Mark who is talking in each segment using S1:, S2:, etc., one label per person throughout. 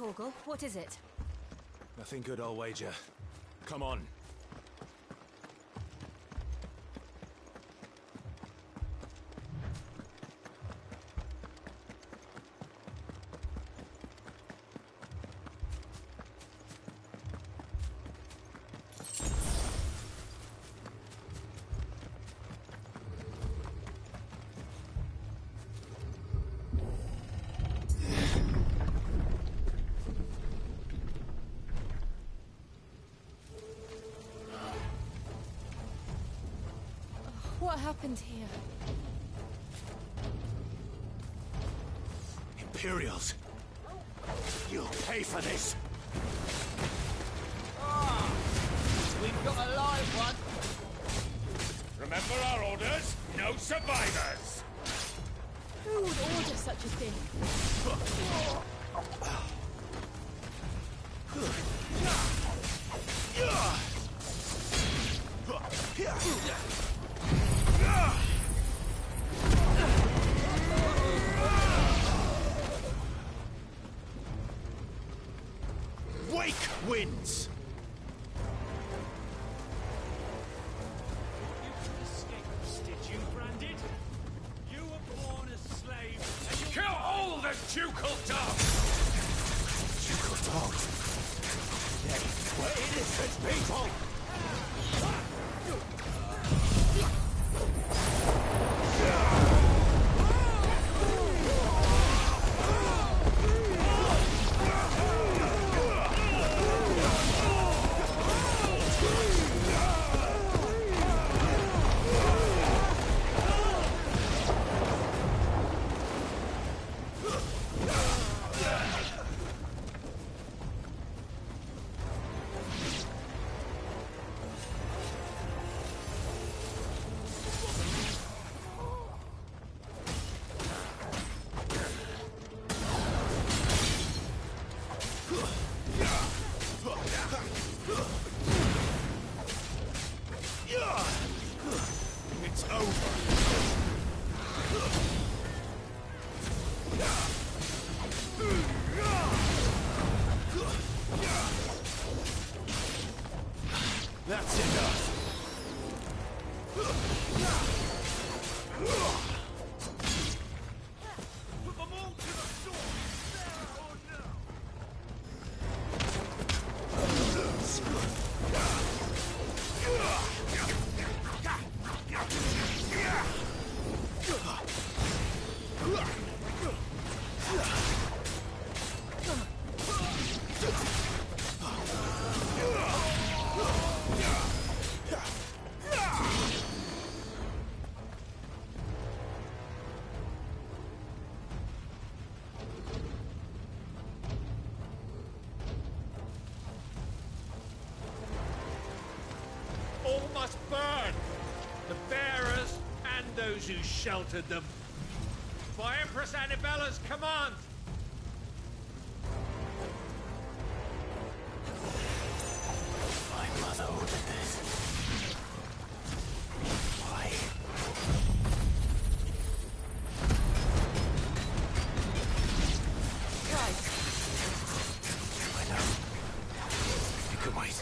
S1: Torgal, what is it?
S2: Nothing good, I'll wager. Come on.
S1: What happened here?
S2: Imperials! You'll pay for this!
S3: We've got a live one.
S4: Remember our orders? No survivors!
S1: Who would order such a thing?
S2: Wake wins!
S4: You could escape, did you, Branded? You were born as slaves, and kill all the ducal dogs!
S2: Ducal dogs? We're innocent people! It's over. That's enough.
S4: Put them all to the sword! There or no? All must burn! The bearers and those who sheltered them. By Empress Annibella's command!
S2: My mother ordered this. Why?
S1: Right.
S2: I know. You can wait.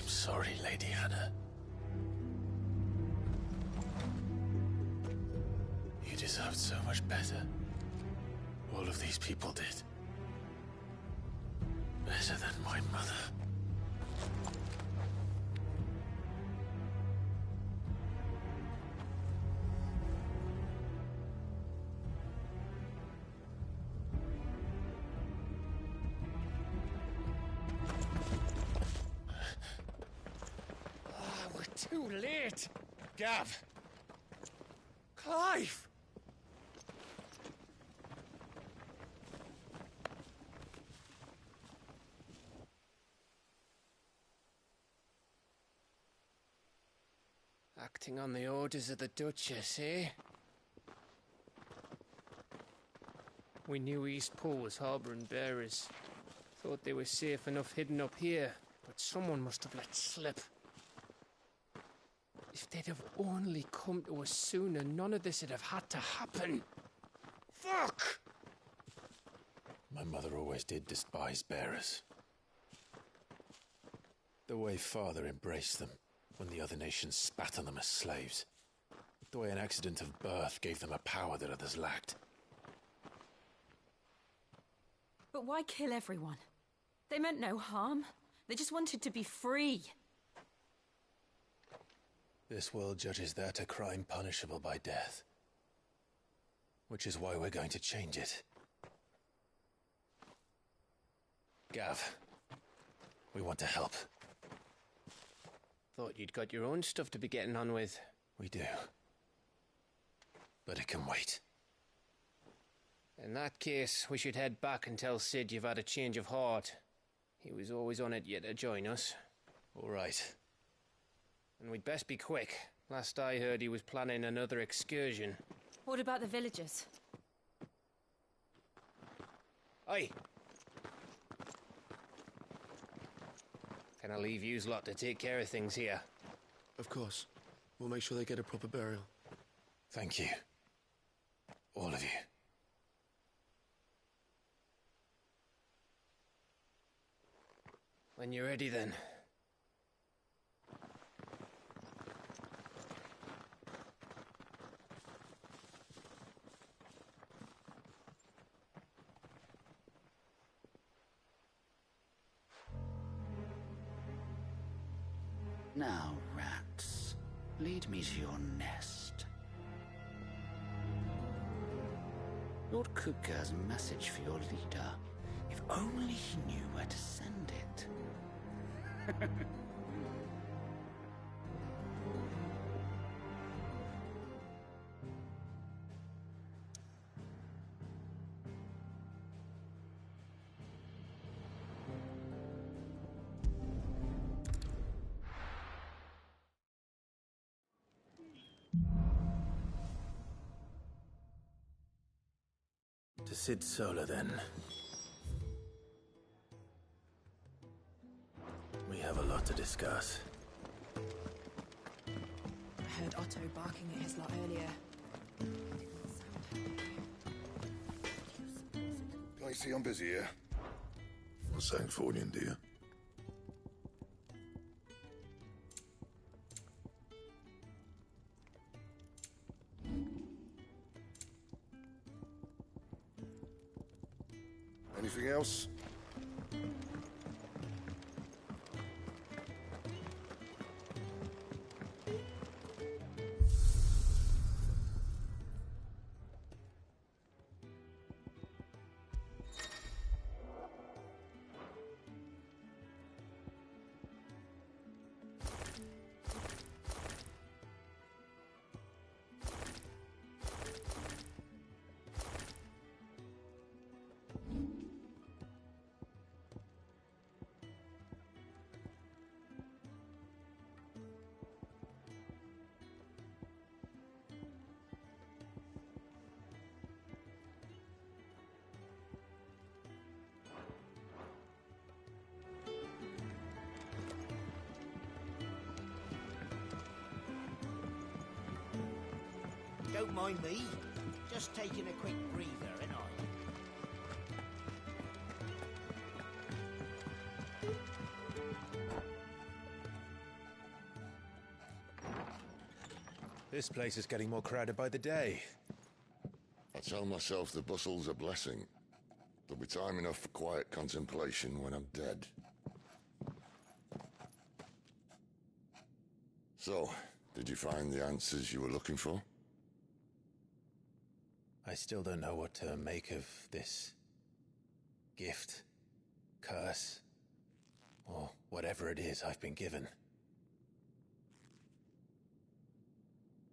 S2: I'm sorry, Lady Hannah. You deserved so much better. All of these people did. Better than my mother.
S4: We're too late. Gav. Clive.
S3: Acting on the orders of the Duchess, eh? We knew East Pool was harbouring bearers. Thought they were safe enough hidden up here, but someone must have let slip. If they'd have only come to us sooner, none of this would have had to happen. Fuck!
S2: My mother always did despise bearers. The way Father embraced them when the other nations spat on them as slaves. The way an accident of birth gave them a power that others lacked.
S1: But why kill everyone? They meant no harm. They just wanted to be free.
S2: This world judges that a crime punishable by death. Which is why we're going to change it. Gav, we want to help.
S3: Thought you'd got your own stuff to be getting on with.
S2: We do. But it can wait.
S3: In that case, we should head back and tell Sid you've had a change of heart. He was always on it yet to join us.
S2: All right.
S3: And we'd best be quick. Last I heard, he was planning another excursion.
S1: What about the villagers?
S3: Aye. Can I leave yous lot to take care of things here?
S5: Of course. We'll make sure they get a proper burial.
S2: Thank you. All of you.
S3: When you're ready, then.
S6: Now, rats, lead me to your nest. Lord Kupka's message for your leader. If only he knew where to send it.
S2: To Sid Solar, then. We have a lot to discuss.
S1: I heard Otto barking at his lot earlier.
S7: Can't you see I'm busy here? What's saying for you, dear? Anything else?
S8: Don't mind me. Just taking a quick breather, ain't I?
S2: This place is getting more crowded by the day.
S7: I tell myself the bustle's a blessing. There'll be time enough for quiet contemplation when I'm dead. So, did you find the answers you were looking for?
S2: I still don't know what to make of this gift, curse, or whatever it is I've been given.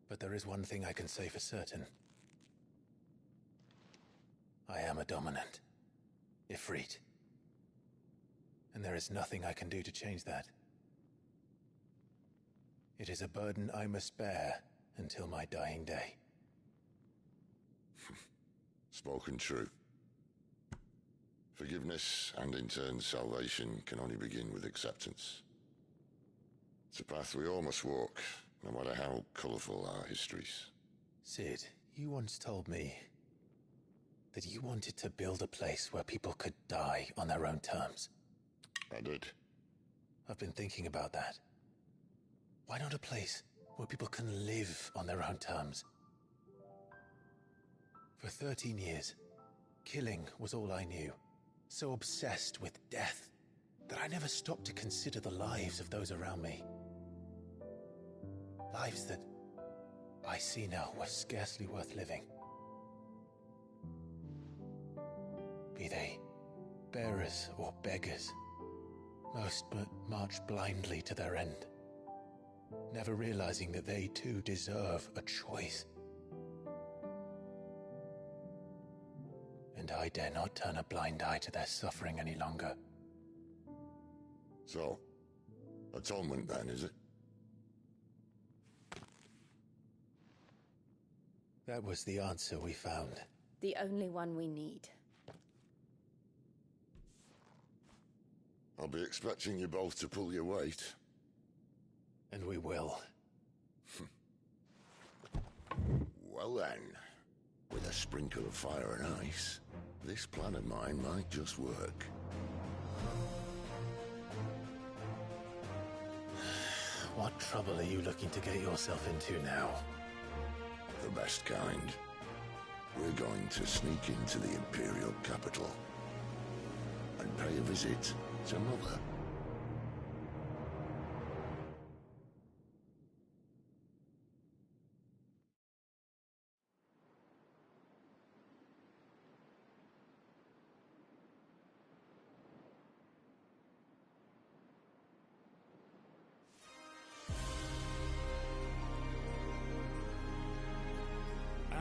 S2: But there is one thing I can say for certain. I am a dominant, Ifrit. And there is nothing I can do to change that. It is a burden I must bear until my dying day.
S7: Spoken true. Forgiveness and in turn salvation can only begin with acceptance. It's a path we all must walk, no matter how colourful our histories.
S2: Sid, you once told me that you wanted to build a place where people could die on their own terms.
S7: I did.
S2: I've been thinking about that. Why not a place where people can live on their own terms? For 13 years, killing was all I knew. So obsessed with death that I never stopped to consider the lives of those around me. Lives that I see now were scarcely worth living. Be they bearers or beggars, most but march blindly to their end, never realizing that they too deserve a choice. And I dare not turn a blind eye to their suffering any longer.
S7: So, atonement then, is it?
S2: That was the answer we found.
S9: The only one we need.
S7: I'll be expecting you both to pull your weight.
S2: And we will.
S7: Well then, with a sprinkle of fire and ice, this plan of mine might just work.
S2: What trouble are you looking to get yourself into now?
S7: The best kind. We're going to sneak into the Imperial capital and pay a visit to Mother.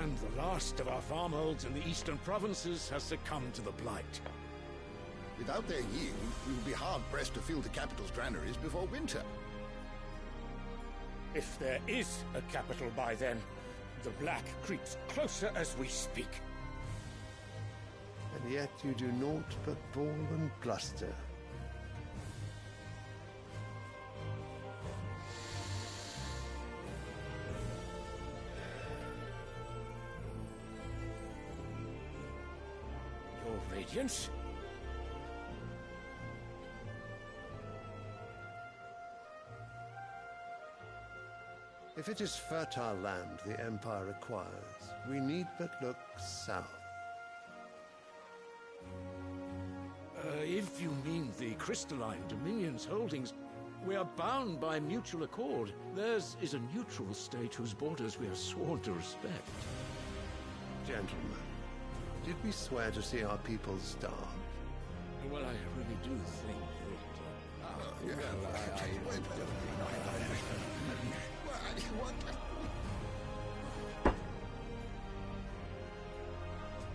S4: And the last of our farmholds in the eastern provinces has succumbed to the blight.
S10: Without their yield, we will be hard-pressed to fill the capital's granaries before winter.
S4: If there is a capital by then, the black creeps closer as we speak.
S11: And yet you do naught but bawl and bluster.
S4: Your Radiance?
S11: If it is fertile land the Empire requires, we need but look south.
S4: If you mean the crystalline Dominion's holdings, we are bound by mutual accord. Theirs is a neutral state whose borders we are sworn to respect.
S11: Gentlemen, did we swear to see our people starve?
S4: Well, I really do think that...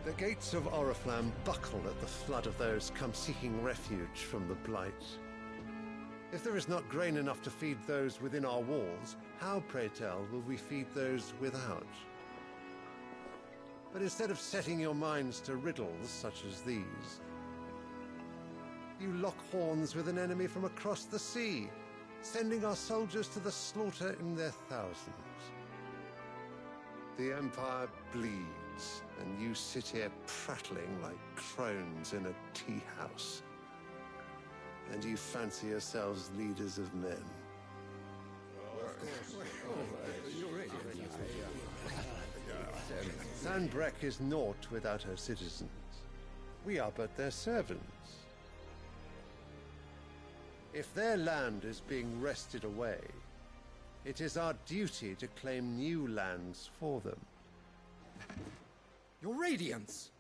S11: The gates of Oriflamme buckle at the flood of those come seeking refuge from the blight. If there is not grain enough to feed those within our walls, how, pray tell, will we feed those without? But instead of setting your minds to riddles such as these, you lock horns with an enemy from across the sea, sending our soldiers to the slaughter in their thousands. The Empire bleeds, and you sit here prattling like crones in a tea house. And you fancy yourselves leaders of men. Sanbreque is naught without her citizens. We are but their servants. If their land is being wrested away, it is our duty to claim new lands for them.
S12: Your Radiance!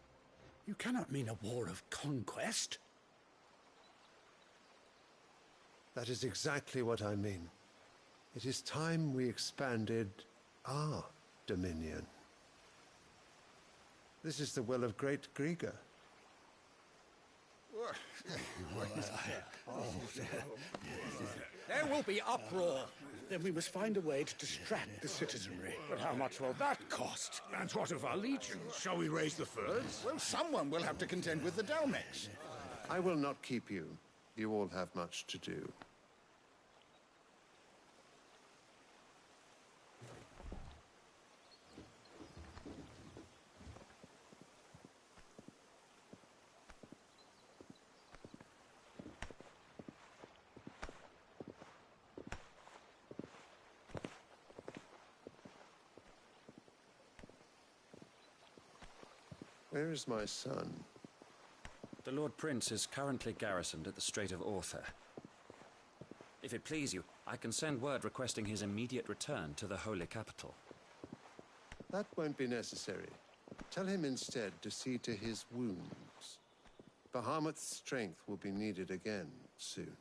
S12: You cannot mean a war of conquest.
S11: That is exactly what I mean. It is time we expanded our dominion. This is the will of great Grieger.
S12: There will be uproar. Then we must find a way to distract the citizenry. But how much will that cost?
S13: And what of our legions? Shall we raise the furs?
S10: Well, someone will have to contend with the Dalmex.
S11: I will not keep you. You all have much to do. Where is my son?
S14: The Lord Prince is currently garrisoned at the Strait of Author. If it please you, I can send word requesting his immediate return to the Holy Capital.
S11: That won't be necessary. Tell him instead to see to his wounds. Bahamut's strength will be needed again soon.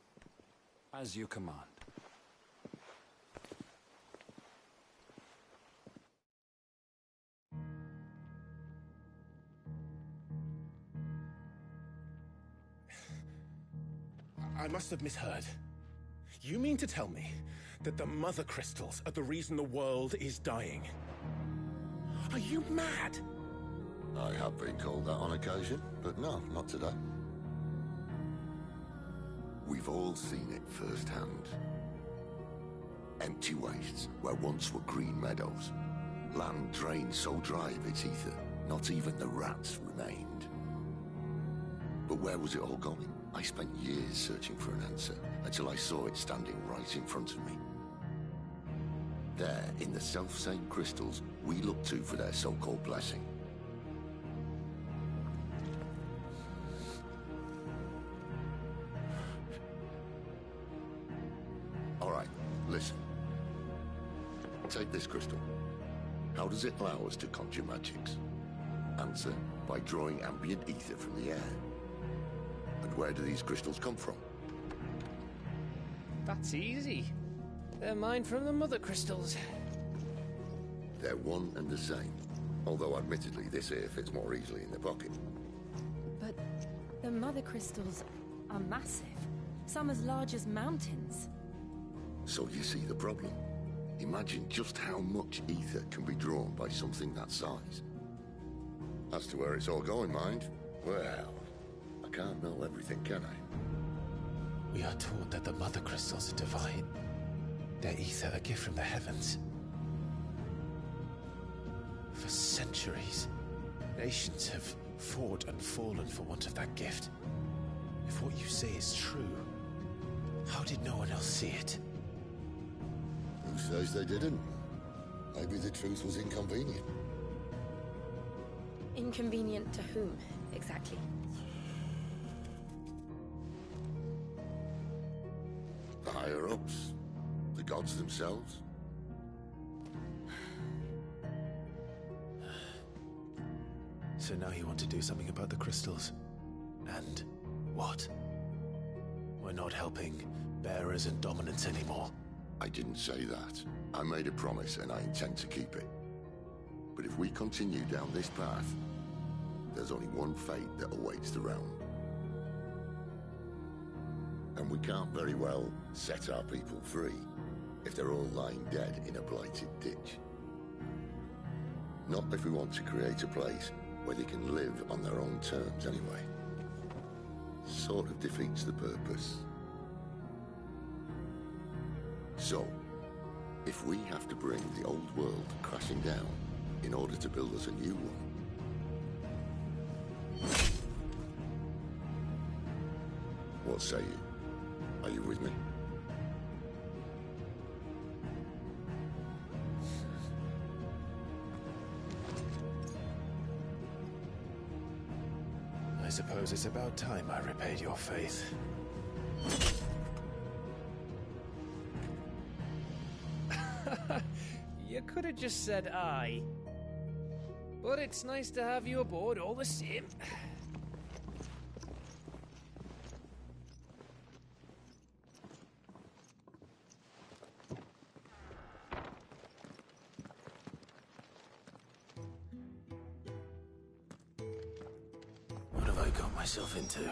S14: As you command.
S13: I must have misheard. You mean to tell me that the Mother Crystals are the reason the world is dying? Are you mad?
S7: I have been called that on occasion, but no, not today. We've all seen it firsthand. Empty wastes where once were green meadows. Land drained so dry of its ether, not even the rats remained. But where was it all going? I spent years searching for an answer, until I saw it standing right in front of me. There, in the self-same crystals we look to for their so-called blessing. All right, listen. Take this crystal. How does it allow us to conjure magics? Answer, by drawing ambient ether from the air. And where do these crystals come from?
S3: That's easy. They're mined from the Mother Crystals.
S7: They're one and the same. Although admittedly this here fits more easily in the pocket.
S1: But the Mother Crystals are massive. Some as large as mountains.
S7: So you see the problem. Imagine just how much ether can be drawn by something that size. As to where it's all going, mind, well, I can't know everything, can I?
S2: We are taught that the Mother Crystals are divine. Their ether a gift from the heavens. For centuries, nations have fought and fallen for want of that gift. If what you say is true, how did no one else see it?
S7: Who says they didn't? Maybe the truth was inconvenient.
S9: Inconvenient to whom, exactly?
S7: The higher-ups? The gods themselves?
S2: So now you want to do something about the crystals? And what? We're not helping bearers and dominants anymore.
S7: I didn't say that. I made a promise and I intend to keep it. But if we continue down this path, there's only one fate that awaits the realm. And we can't very well set our people free if they're all lying dead in a blighted ditch. Not if we want to create a place where they can live on their own terms anyway. Sort of defeats the purpose. So, if we have to bring the old world crashing down in order to build us a new one, what say you? Are you with me?
S2: I suppose it's about time I repaid your faith.
S3: You could have just said aye. But it's nice to have you aboard all the same.
S2: What have I got myself into?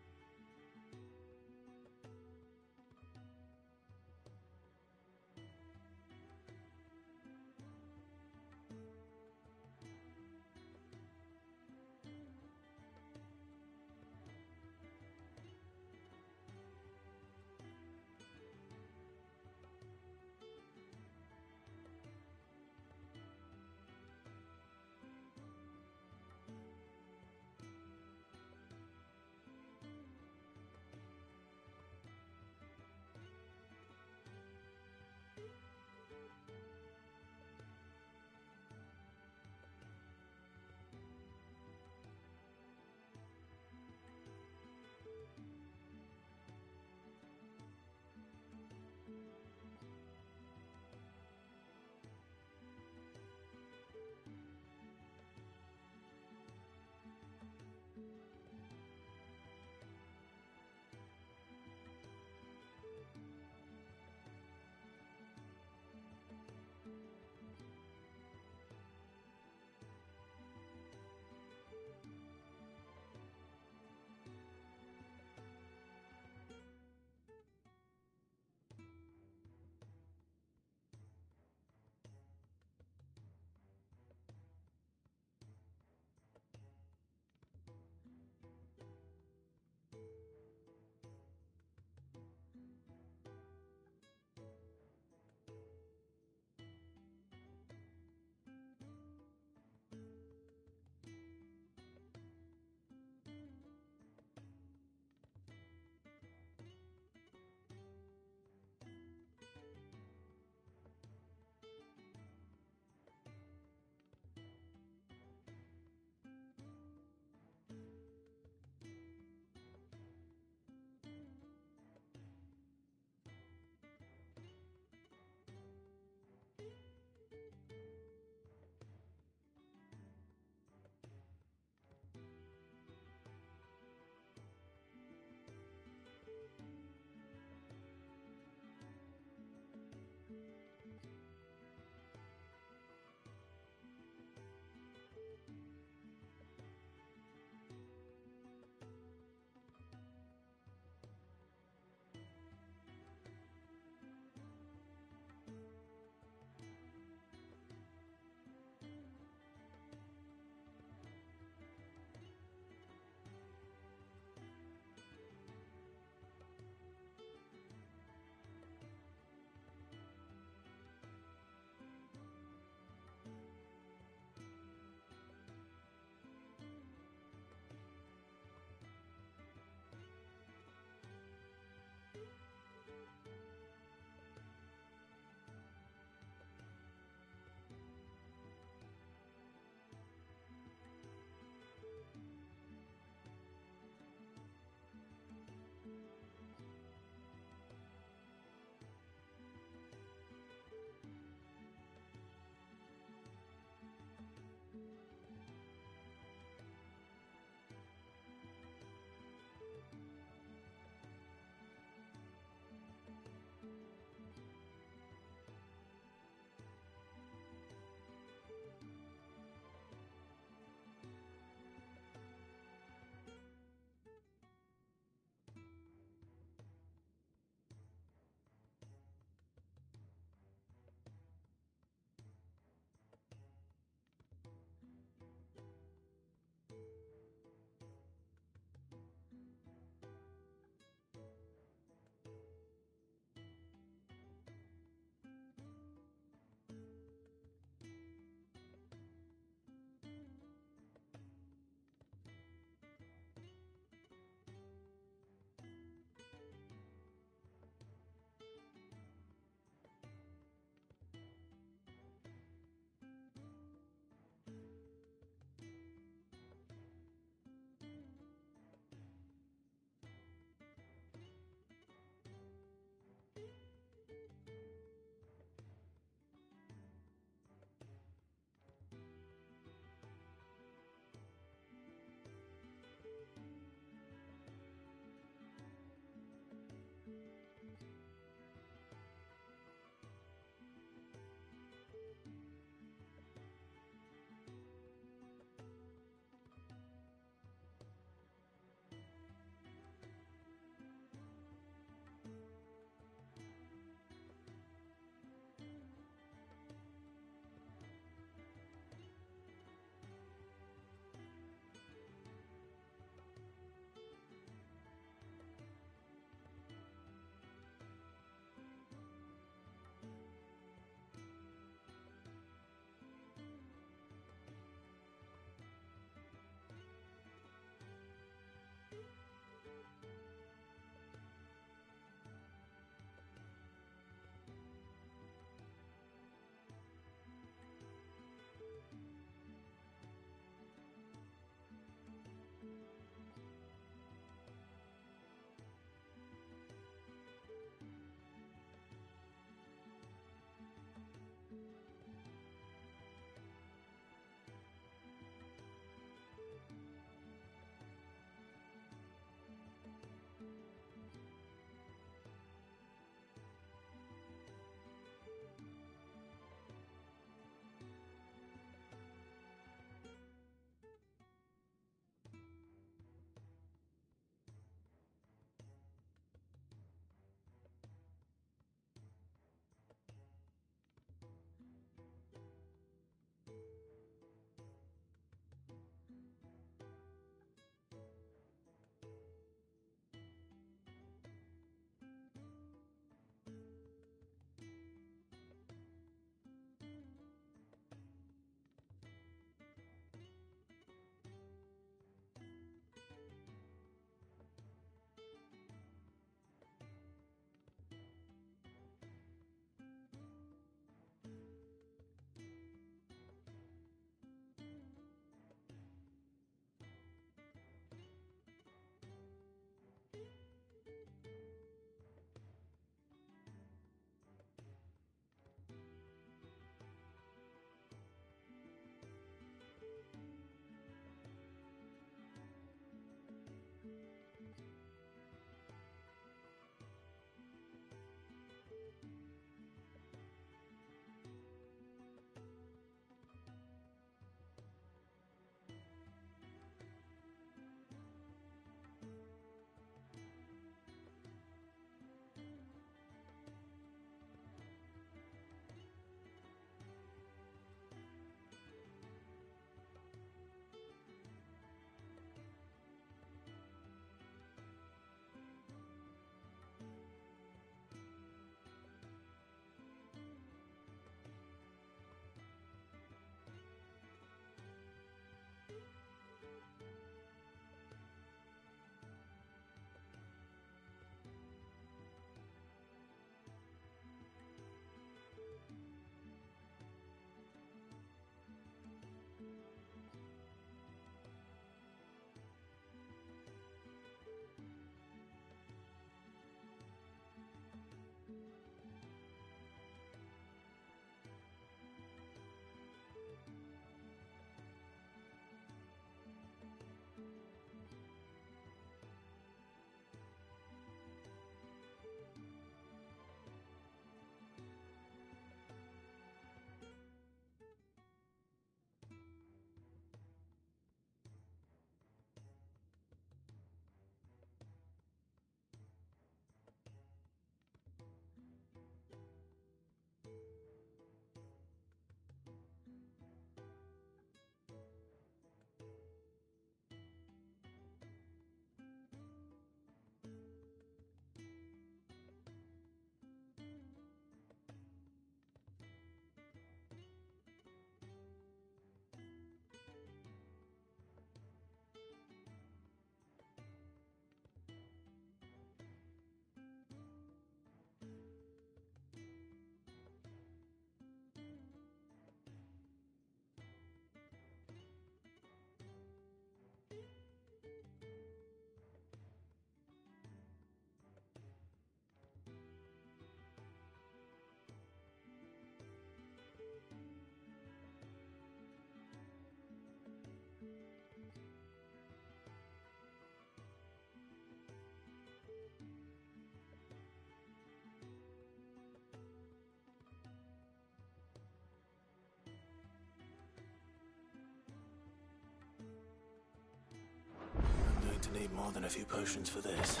S2: need more than a few potions for this.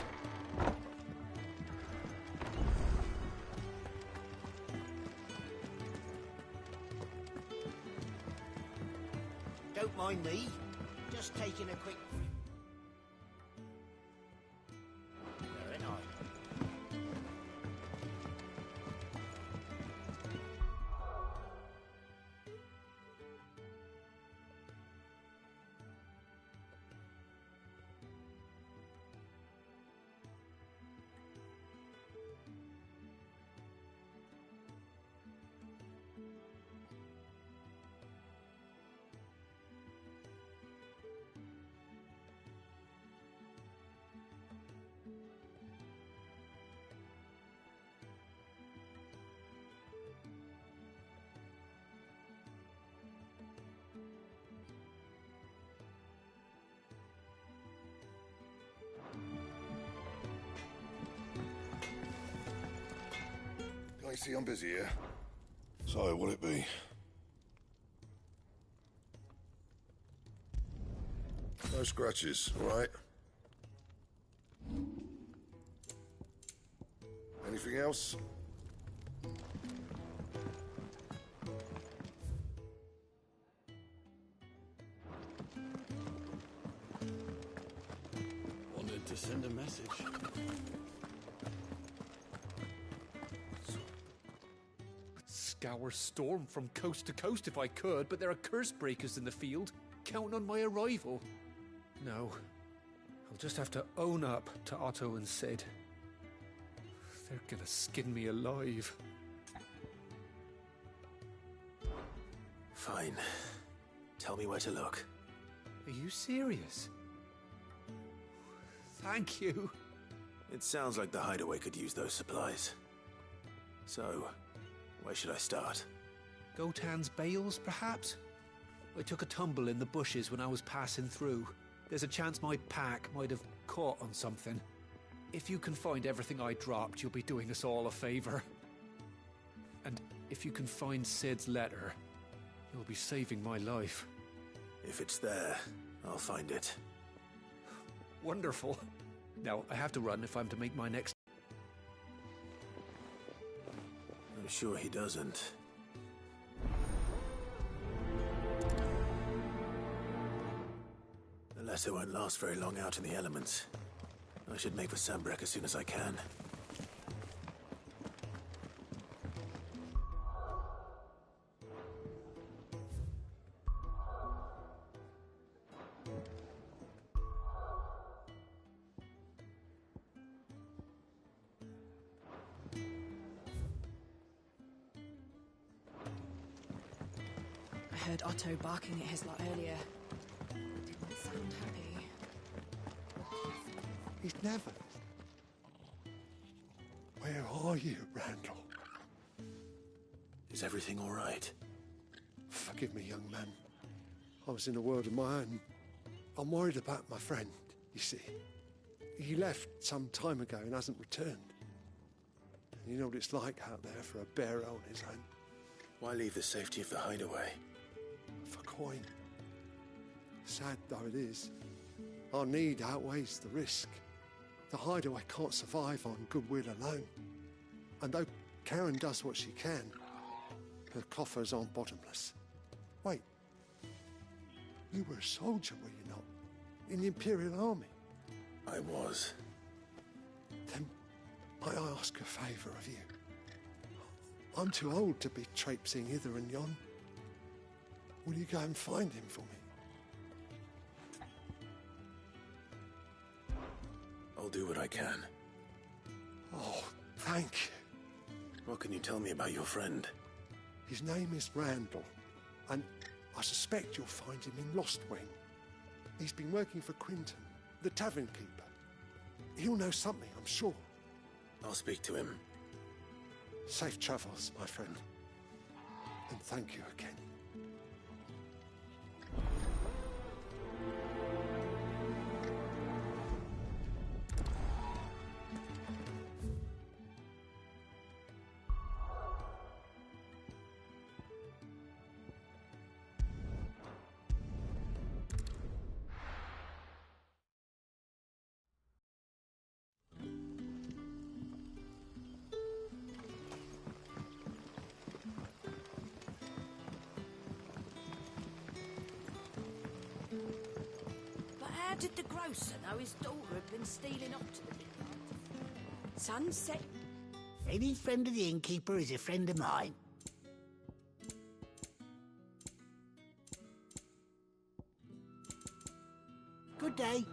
S8: Don't mind me. Just taking a quick... Very nice.
S10: I see I'm busy here. So, what'll it be? No scratches, all right? Anything else?
S5: Wanted to send a message.
S4: Scour storm from coast to coast if I could, but there are curse breakers in the field, counting on my arrival. No, I'll just have to own up to Otto and Sid. They're gonna skin me alive.
S2: Fine. Tell me where to look.
S4: Are you serious? Thank you.
S2: It sounds like the hideaway could use those supplies. So, where should I start?
S4: Gotan's bales, perhaps? I took a tumble in the bushes when I was passing through. There's a chance my pack might have caught on something. If you can find everything I dropped, you'll be doing us all a favor. And if you can find Sid's letter, you'll be saving my life.
S2: If it's there, I'll find it.
S4: Wonderful. Now, I have to run if I'm to make my next...
S2: I'm sure he doesn't. The letter won't last very long out in the elements. I should make for Sambrek as soon as I can.
S1: I heard Otto barking at his lot earlier. Didn't sound happy.
S11: He's never. Where are you, Randall?
S2: Is everything all right?
S11: Forgive me, young man. I was in a world of my own. I'm worried about my friend, you see. He left some time ago and hasn't returned. And you know what it's like out there for a bearer on his own.
S2: Why leave the safety of the hideaway?
S11: For coin. Sad though it is, our need outweighs the risk. The hideaway can't survive on goodwill alone. And though Karen does what she can, her coffers aren't bottomless. Wait, you were a soldier, were you not? In the Imperial Army?
S2: I was.
S11: Then might I ask a favour of you? I'm too old to be traipsing hither and yon. Will you go and find him for me?
S2: I'll do what I can.
S11: Oh, thank you.
S2: What can you tell me about your friend?
S11: His name is Randall, and I suspect you'll find him in Lost Wing. He's been working for Quinton, the tavern keeper. He'll know something, I'm sure.
S2: I'll speak to him.
S11: Safe travels, my friend. And thank you again.
S15: How did the grocer know his daughter had been stealing off to the vineyard? Sunset.
S8: Any friend of the innkeeper is a friend of mine. Good day.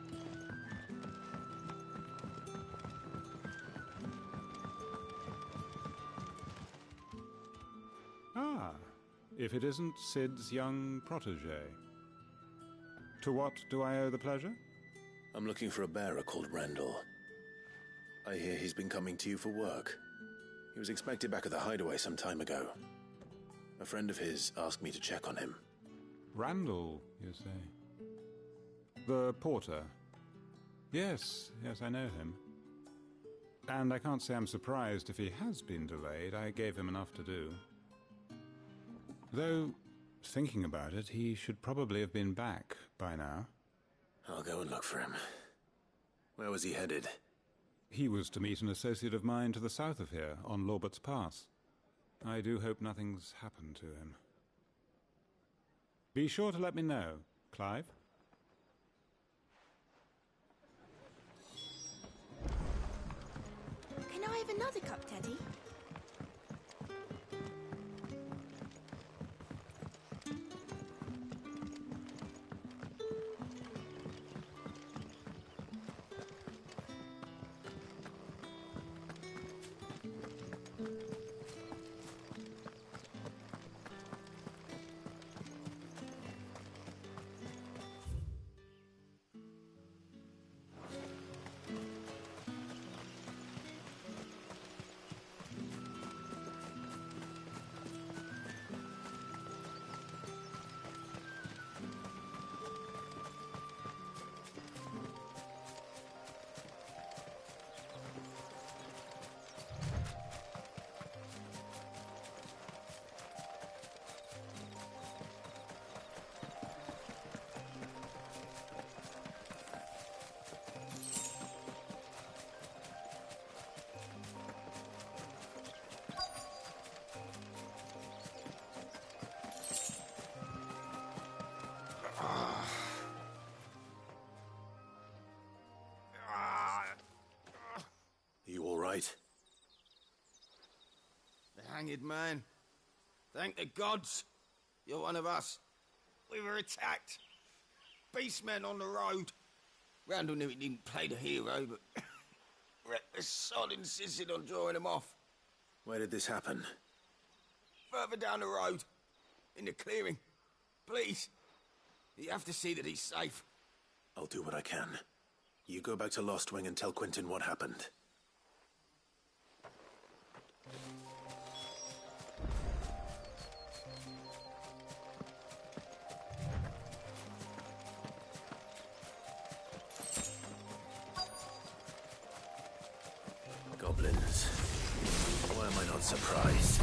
S16: Ah, if it isn't Sid's young protege. To what do I owe the pleasure?
S2: I'm looking for a bearer called Randall. I hear he's been coming to you for work. He was expected back at the hideaway some time ago. A friend of his asked me to check on him.
S16: Randall, you say? The porter? Yes, I know him. And I can't say I'm surprised if he has been delayed. I gave him enough to do. Though, thinking about it, he should probably have been back by now.
S2: I'll go and look for him. Where was he headed?
S16: He was to meet an associate of mine to the south of here, on Lorbert's Pass. I do hope nothing's happened to him. Be sure to let me know, Clive.
S9: Can I have another cup, Daddy?
S2: You all right?
S17: The hanged man. Thank the gods. You're one of us. We were attacked. Beastmen on the road. Randall knew he didn't play the hero, but reckless sod insisted on drawing him off.
S2: Where did this happen?
S17: Further down the road. In the clearing. Please. You have to see that he's safe.
S2: I'll do what I can. You go back to Lost Wing and tell Quentin what happened. Goblins. Why am I not surprised?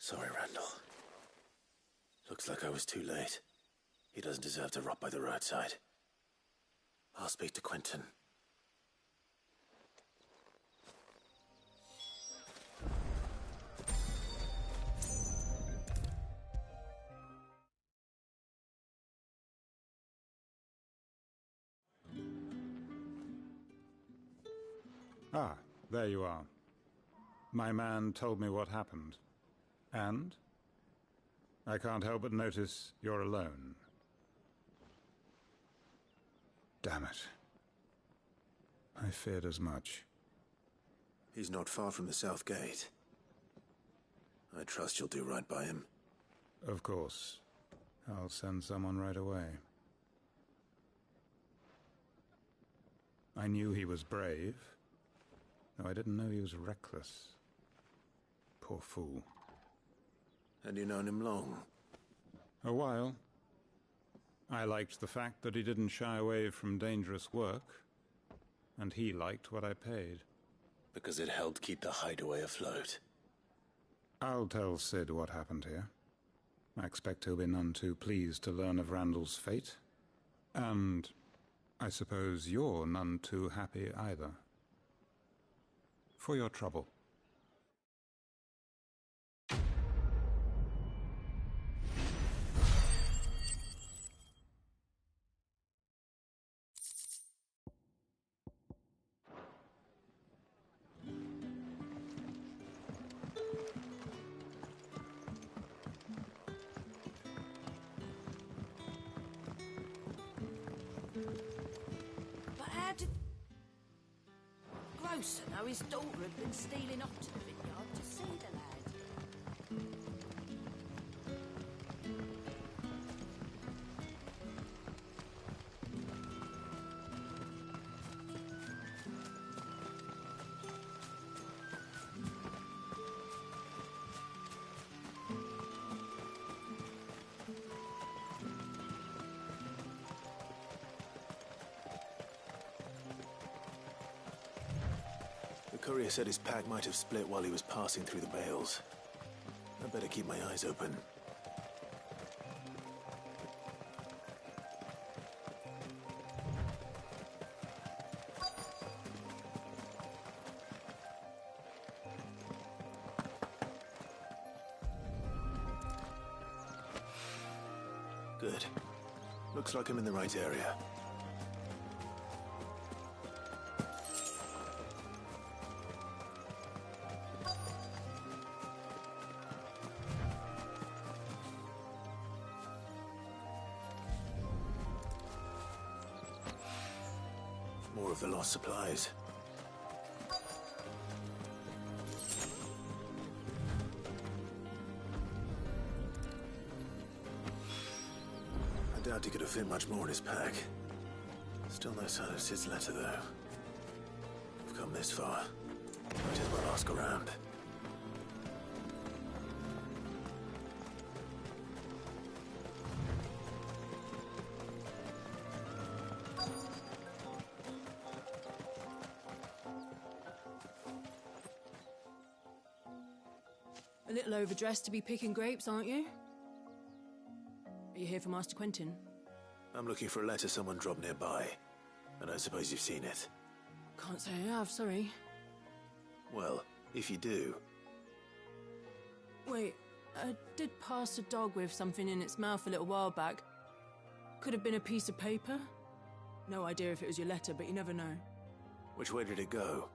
S2: Sorry, Randall. Looks like I was too late. He doesn't deserve to rot by the roadside. I'll speak to Quentin.
S16: Ah, there you are. My man told me what happened. And? I can't help but notice you're alone. Damn it. I feared as much.
S2: He's not far from the South Gate. I trust you'll do right by him.
S16: Of course. I'll send someone right away. I knew he was brave, though I didn't know he was reckless. Poor fool.
S2: And you known him long?
S16: A while. I liked the fact that he didn't shy away from dangerous work, and he liked what I paid.
S2: Because it helped keep the hideaway afloat.
S16: I'll tell Sid what happened here. I expect he'll be none too pleased to learn of Randall's fate. And I suppose you're none too happy either. For your trouble.
S15: Now his daughter had been stealing off to the vineyard to see the lad.
S2: The courier said his pack might have split while he was passing through the bales. I better keep my eyes open. Good. Looks like I'm in the right area. More of the lost supplies. I doubt he could have fit much more in his pack. Still no sign of Sid's letter, though. We've come this far. Might as well ask around.
S1: A little overdressed to be picking grapes, aren't you? Are you here for Master Quentin?
S2: I'm looking for a letter someone dropped nearby. And I suppose you've seen it.
S1: Can't say I have, sorry.
S2: Well, if you do...
S1: Wait, I did pass a dog with something in its mouth a little while back. Could have been a piece of paper. No idea if it was your letter, but you never know.
S2: Which way did it go?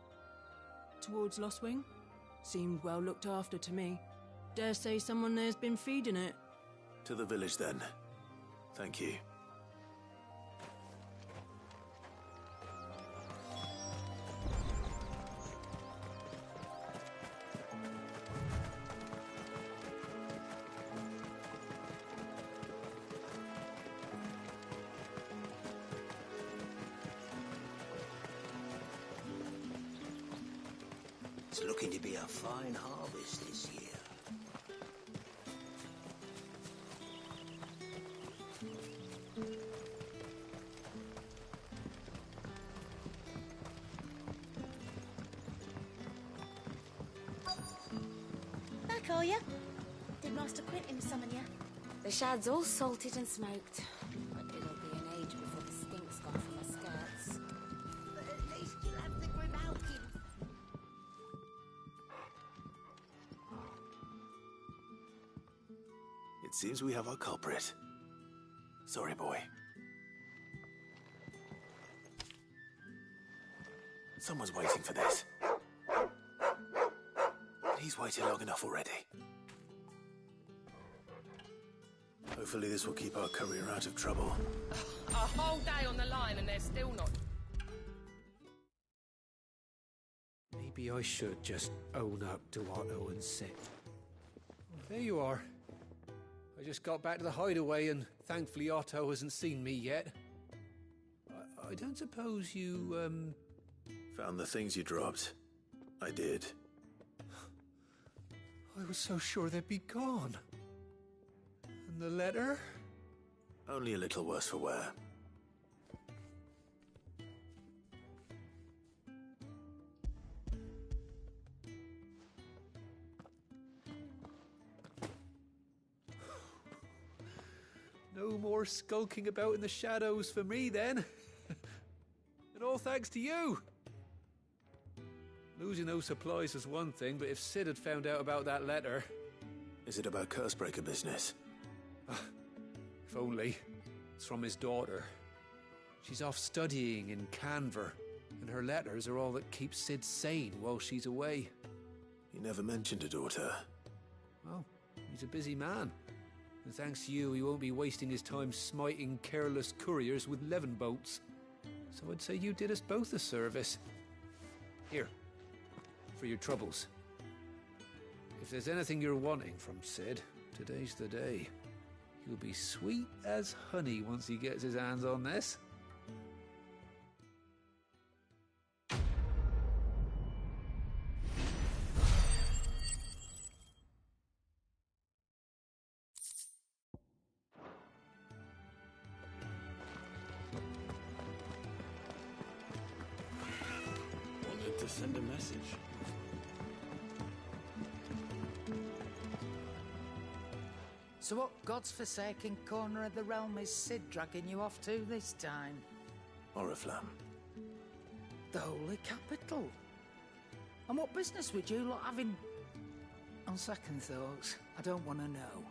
S1: Towards Lost Wing? Seemed well looked after to me. Dare say someone there's been feeding it.
S2: To the village, then. Thank you.
S8: It's looking to be a fine harvest this year.
S9: Back, are you? Master Quentin summon you.
S15: The shad's all salted and smoked, but it'll be an age before the stink's gone from her skirts.
S8: But at least you'll have the grimalkin.
S2: It seems we have our culprit. Sorry, boy. Someone's waiting for this. But he's waited long enough already. Hopefully this will keep our courier out of trouble.
S18: A whole day on the line and they're still not...
S4: Maybe I should just own up to Otto and sit. There you are. I just got back to the hideaway and thankfully Otto hasn't seen me yet. I don't suppose you,
S2: Found the things you dropped. I did.
S4: I was so sure they'd be gone. And the letter?
S2: Only a little worse for wear.
S4: No more skulking about in the shadows for me, then. And all thanks to you. Losing those supplies was one thing, but if Sid had found out about that letter...
S2: Is it about Cursebreaker business?
S4: If only. It's from his daughter. She's off studying in Canver, and her letters are all that keeps Sid sane while she's away.
S2: You never mentioned a daughter.
S4: Well, he's a busy man. And thanks to you, he won't be wasting his time smiting careless couriers with levin bolts. So I'd say you did us both a service. Here, for your troubles. If there's anything you're wanting from Sid, today's the day. He'll be sweet as honey once he gets his hands on this.
S5: Wanted to send a message.
S19: So what God's forsaken corner of the realm is Sid dragging you off to this time?
S2: Oriflamme.
S19: The Holy Capital. And what business would you lot having... On second thoughts, I don't want to know.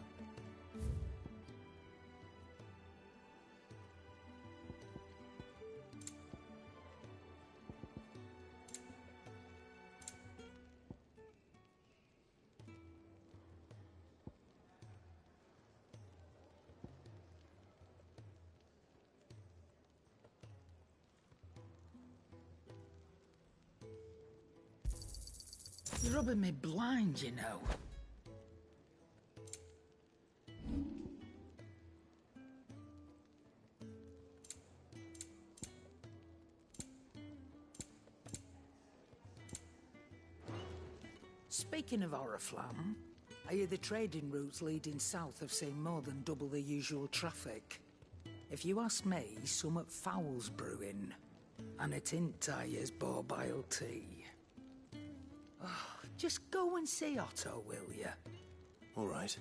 S19: You're rubbing me blind, you know. Speaking of Oriflamme, I hear the trading routes leading south have seen more than double the usual traffic. If you ask me, summat foul's brewing, and it entires borbile tea. Oh, just go and see Otto, will you?
S2: All right.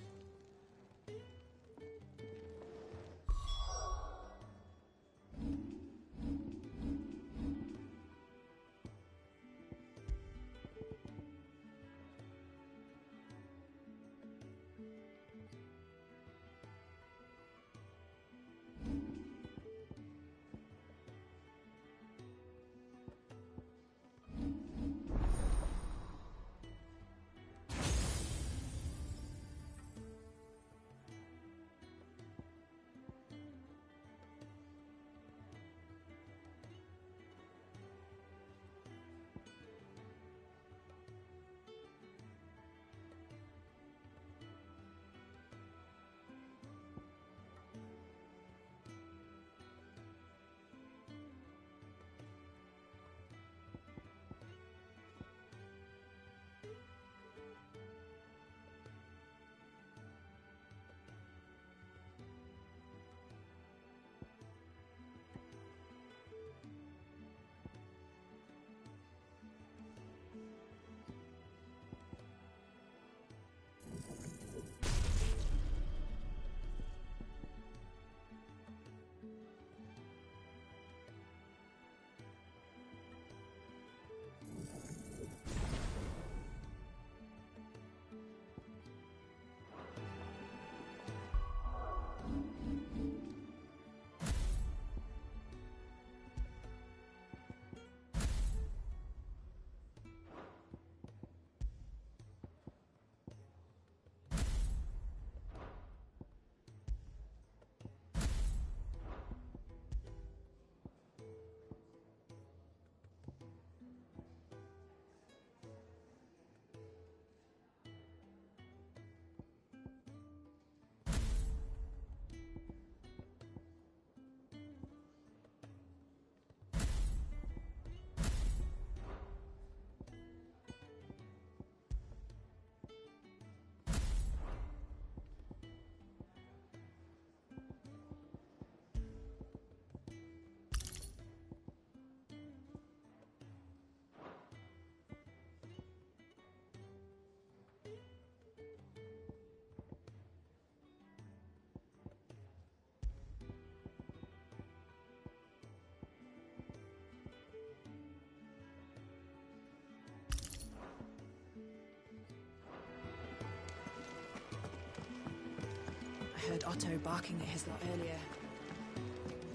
S1: heard Otto barking at his lot earlier.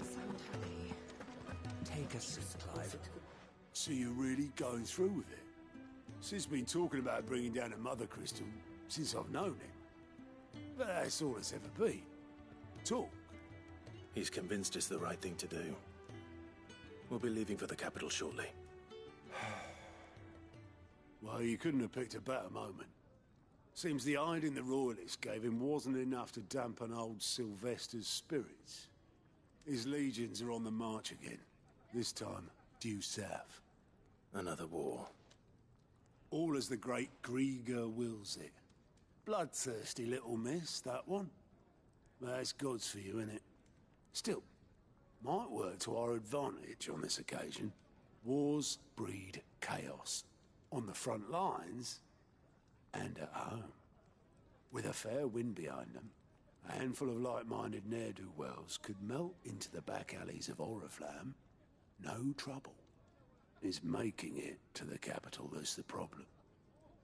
S1: Sound happy.
S19: Take a seat, Clive.
S20: So you're really going through with it? Sid's been talking about bringing down a mother crystal since I've known him. But that's all it's ever been. Talk.
S2: He's convinced it's the right thing to do. We'll be leaving for the capital shortly.
S20: Well, you couldn't have picked a better moment. Seems the hiding the royalists gave him wasn't enough to dampen old Sylvester's spirits. His legions are on the march again, this time due south.
S2: Another war.
S20: All as the great Grieger wills it. Bloodthirsty little miss, that one. But that's God's for you, innit? Still, might work to our advantage on this occasion. Wars breed chaos. On the front lines, and at home. With a fair wind behind them, a handful of like-minded ne'er-do-wells could melt into the back alleys of Oriflamme. No trouble. It's making it to the capital that's the problem.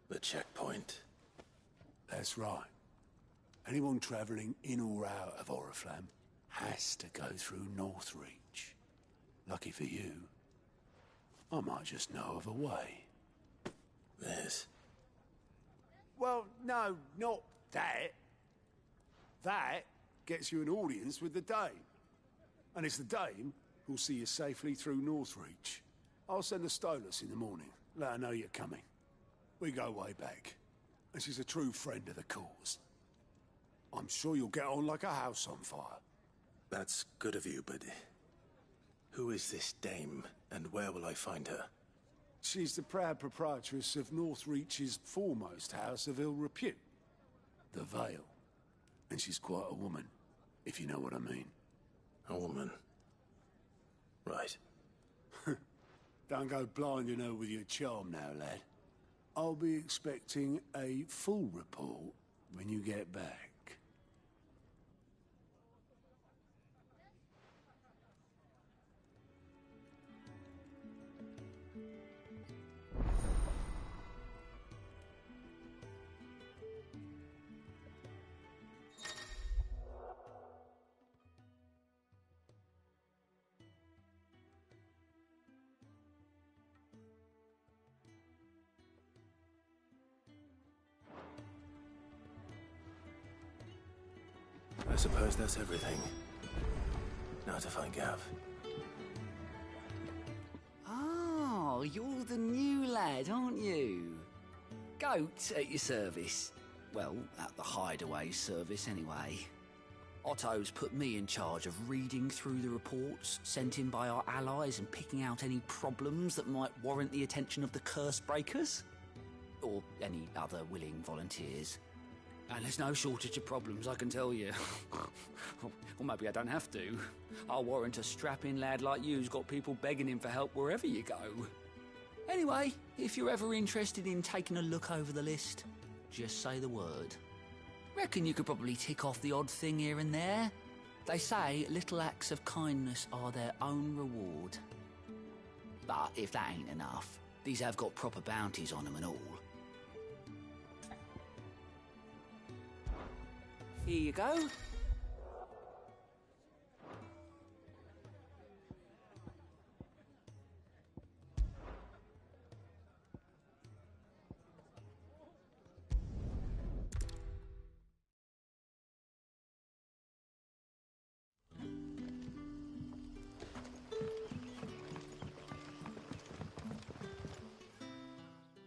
S2: The checkpoint.
S20: That's right. Anyone travelling in or out of Oriflamme has to go through Northreach. Lucky for you, I might just know of a way.
S2: This?
S20: Well, no, not that. That gets you an audience with the Dame. And it's the Dame who'll see you safely through Northreach. I'll send the Stolas in the morning. Let her know you're coming. We go way back. And she's a true friend of the cause. I'm sure you'll get on like a house on fire.
S2: That's good of you, but who is this Dame, and where will I find her?
S20: She's the proud proprietress of Northreach's foremost house of ill repute, the Vale. And she's quite a woman, if you know what I mean.
S2: A woman? Right.
S20: Don't go blinding her with your charm now, lad. I'll be expecting a full report when you get back.
S2: I suppose that's everything. Now to find Gav.
S6: Oh, you're the new lad, aren't you? Goat at your service. Well, at the hideaway service, anyway. Otto's put me in charge of reading through the reports sent in by our allies and picking out any problems that might warrant the attention of the curse breakers. Or any other willing volunteers. And there's no shortage of problems, I can tell you. Or maybe I don't have to. I'll warrant a strapping lad like you's got people begging him for help wherever you go. Anyway, if you're ever interested in taking a look over the list, just say the word. Reckon you could probably tick off the odd thing here and there. They say little acts of kindness are their own reward. But if that ain't enough, these have got proper bounties on them and all. Here you go.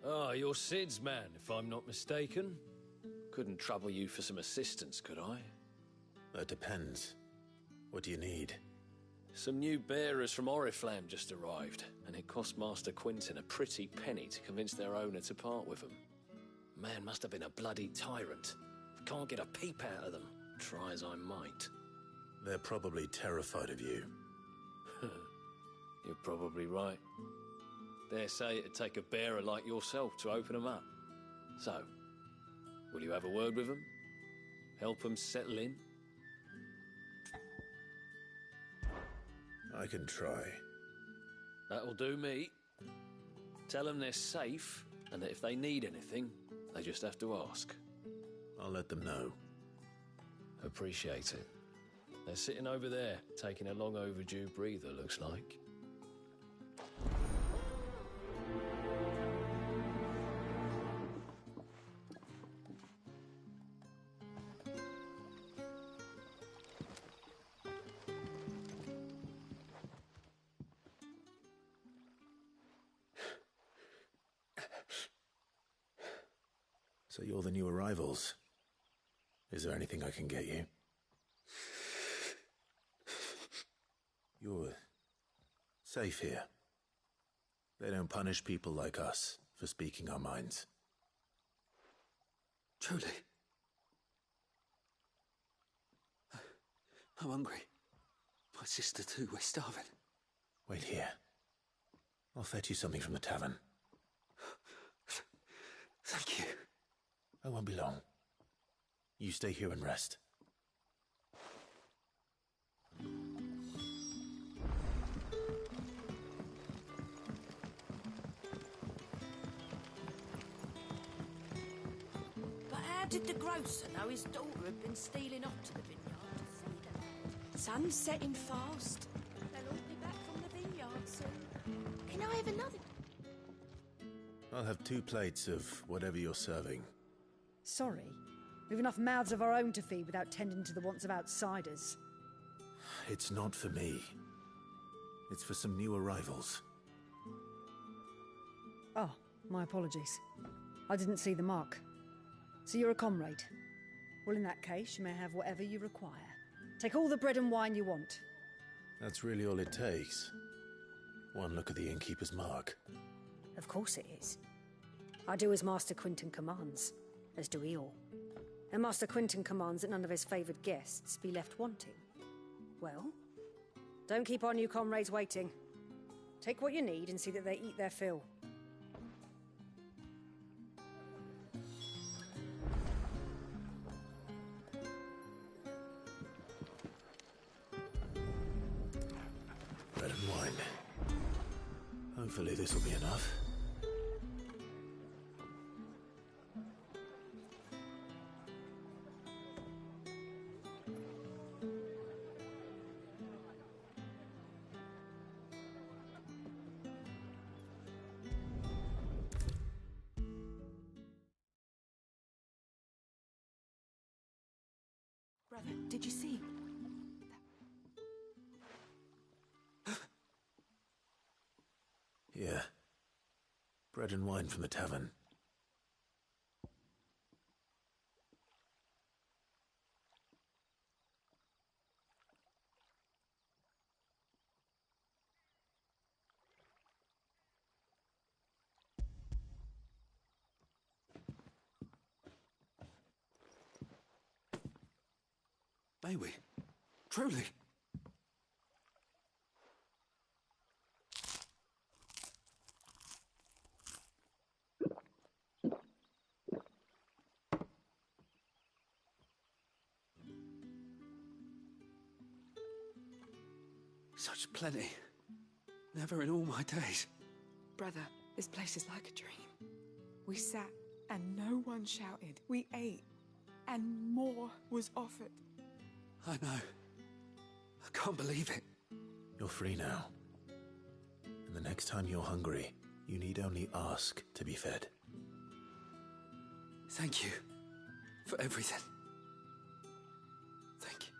S21: Ah, you're Sid's man, if I'm not mistaken. Couldn't trouble you for some assistance, could I?
S2: That depends. What do you need?
S21: Some new bearers from Oriflamme just arrived, and it cost Master Quinton a pretty penny to convince their owner to part with them. Man must have been a bloody tyrant. Can't get a peep out of them, try as I might.
S2: They're probably terrified of you.
S21: You're probably right. Dare say it'd take a bearer like yourself to open them up. So, will you have a word with them? Help them settle in?
S2: I can try.
S21: That'll do me. Tell them they're safe, and that if they need anything, they just have to ask.
S2: I'll let them know.
S21: appreciate it. They're sitting over there, taking a long overdue breather, looks like.
S2: So you're the new arrivals. Is there anything I can get you? You're safe here. They don't punish people like us for speaking our minds.
S4: Truly. I'm hungry. My sister too, we're starving.
S2: Wait here. I'll fetch you something from the tavern.
S4: Thank you.
S2: I won't be long. You stay here and rest.
S12: But how did the grocer know his daughter had been stealing off to the vineyard to see the lad?
S9: Sun's setting fast.
S12: They'll all be back from the vineyard soon.
S9: Can I have another?
S2: I'll have 2 plates of whatever you're serving.
S22: Sorry. We've enough mouths of our own to feed without tending to the wants of outsiders.
S2: It's not for me. It's for some new arrivals.
S22: Oh, my apologies. I didn't see the mark. So you're a comrade. Well, in that case, you may have whatever you require. Take all the bread and wine you want.
S2: That's really all it takes. One look at the innkeeper's mark.
S22: Of course it is. I do as Master Quinton commands, as do we all. And Master Quinton commands that none of his favoured guests be left wanting. Well, don't keep our new comrades waiting. Take what you need and see that they eat their fill.
S2: Bread and wine. Hopefully this will be enough.
S9: Brother, did you see?
S2: Yeah. Bread and wine from the tavern.
S4: May we? Truly? Such plenty. Never in all my days.
S23: Brother, this place is like a dream. We sat and no one shouted. We ate and more was offered.
S4: I know. I can't believe it.
S2: You're free now. And the next time you're hungry, you need only ask to be fed.
S4: Thank you for everything. Thank you.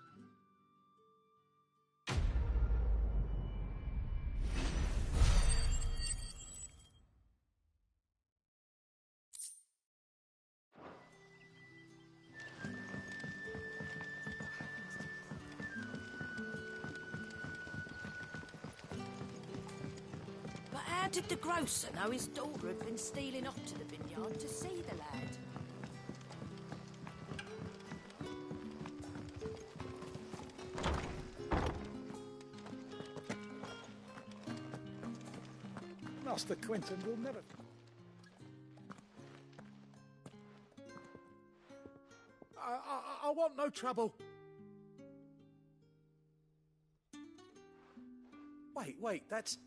S12: But how did the grocer know his daughter had been stealing off to the vineyard to see the lad?
S24: Master Quinton will never... I want no trouble. Wait, that's...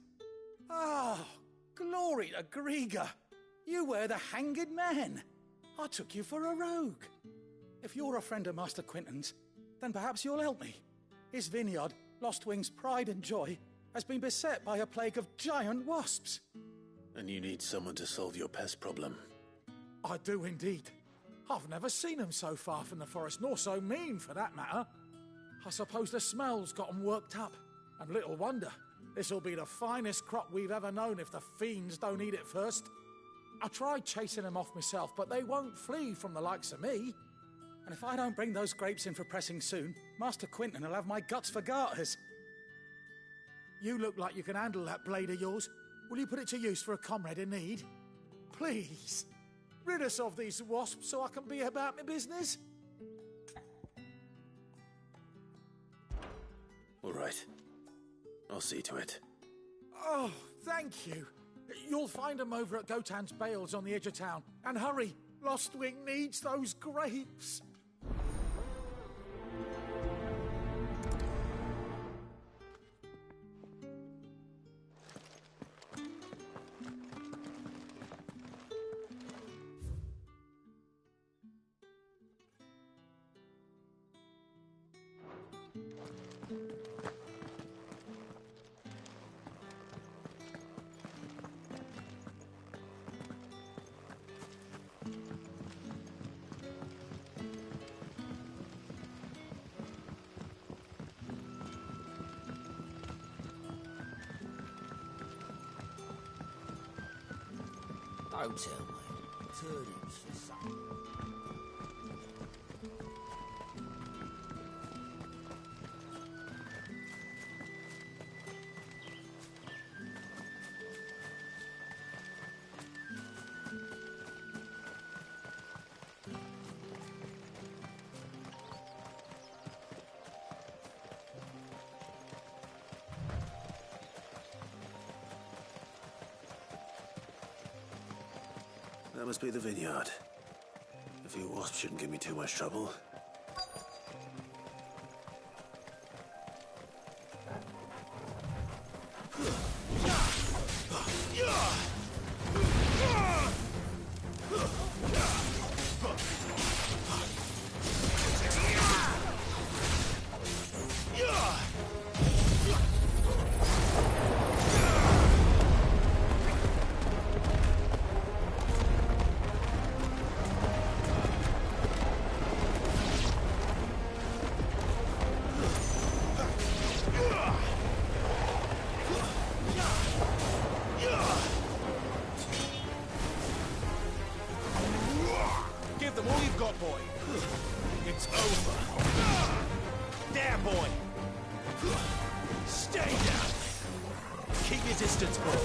S24: Oh, glory to Grieger. You were the hanged man. I took you for a rogue. If you're a friend of Master Quinton's, Then perhaps you'll help me. His vineyard, Lostwing's pride and joy, has been beset by a plague of giant wasps.
S5: And you need someone to solve your pest problem.
S24: I do indeed. I've never seen them so far from the forest, nor so mean, for that matter. I suppose the smell's got them worked up. And little wonder. This'll be the finest crop we've ever known if the fiends don't eat it first. I tried chasing them off myself, but they won't flee from the likes of me. And if I don't bring those grapes in for pressing soon, Master Quinton will have my guts for garters. You look like you can handle that blade of yours. Will you put it to use for a comrade in need? Please, rid us of these wasps so I can be about my business.
S5: All right. I'll see to it.
S24: Oh, thank you. You'll find them over at Gotan's Bales on the edge of town. And hurry, Lostwing needs those grapes.
S8: Don't tell me. Turnips for some.
S5: That must be the vineyard. A few wasps shouldn't give me too much trouble.
S24: Give them all you've got, boy. It's over. There, boy. Stay down. Keep your distance, boy.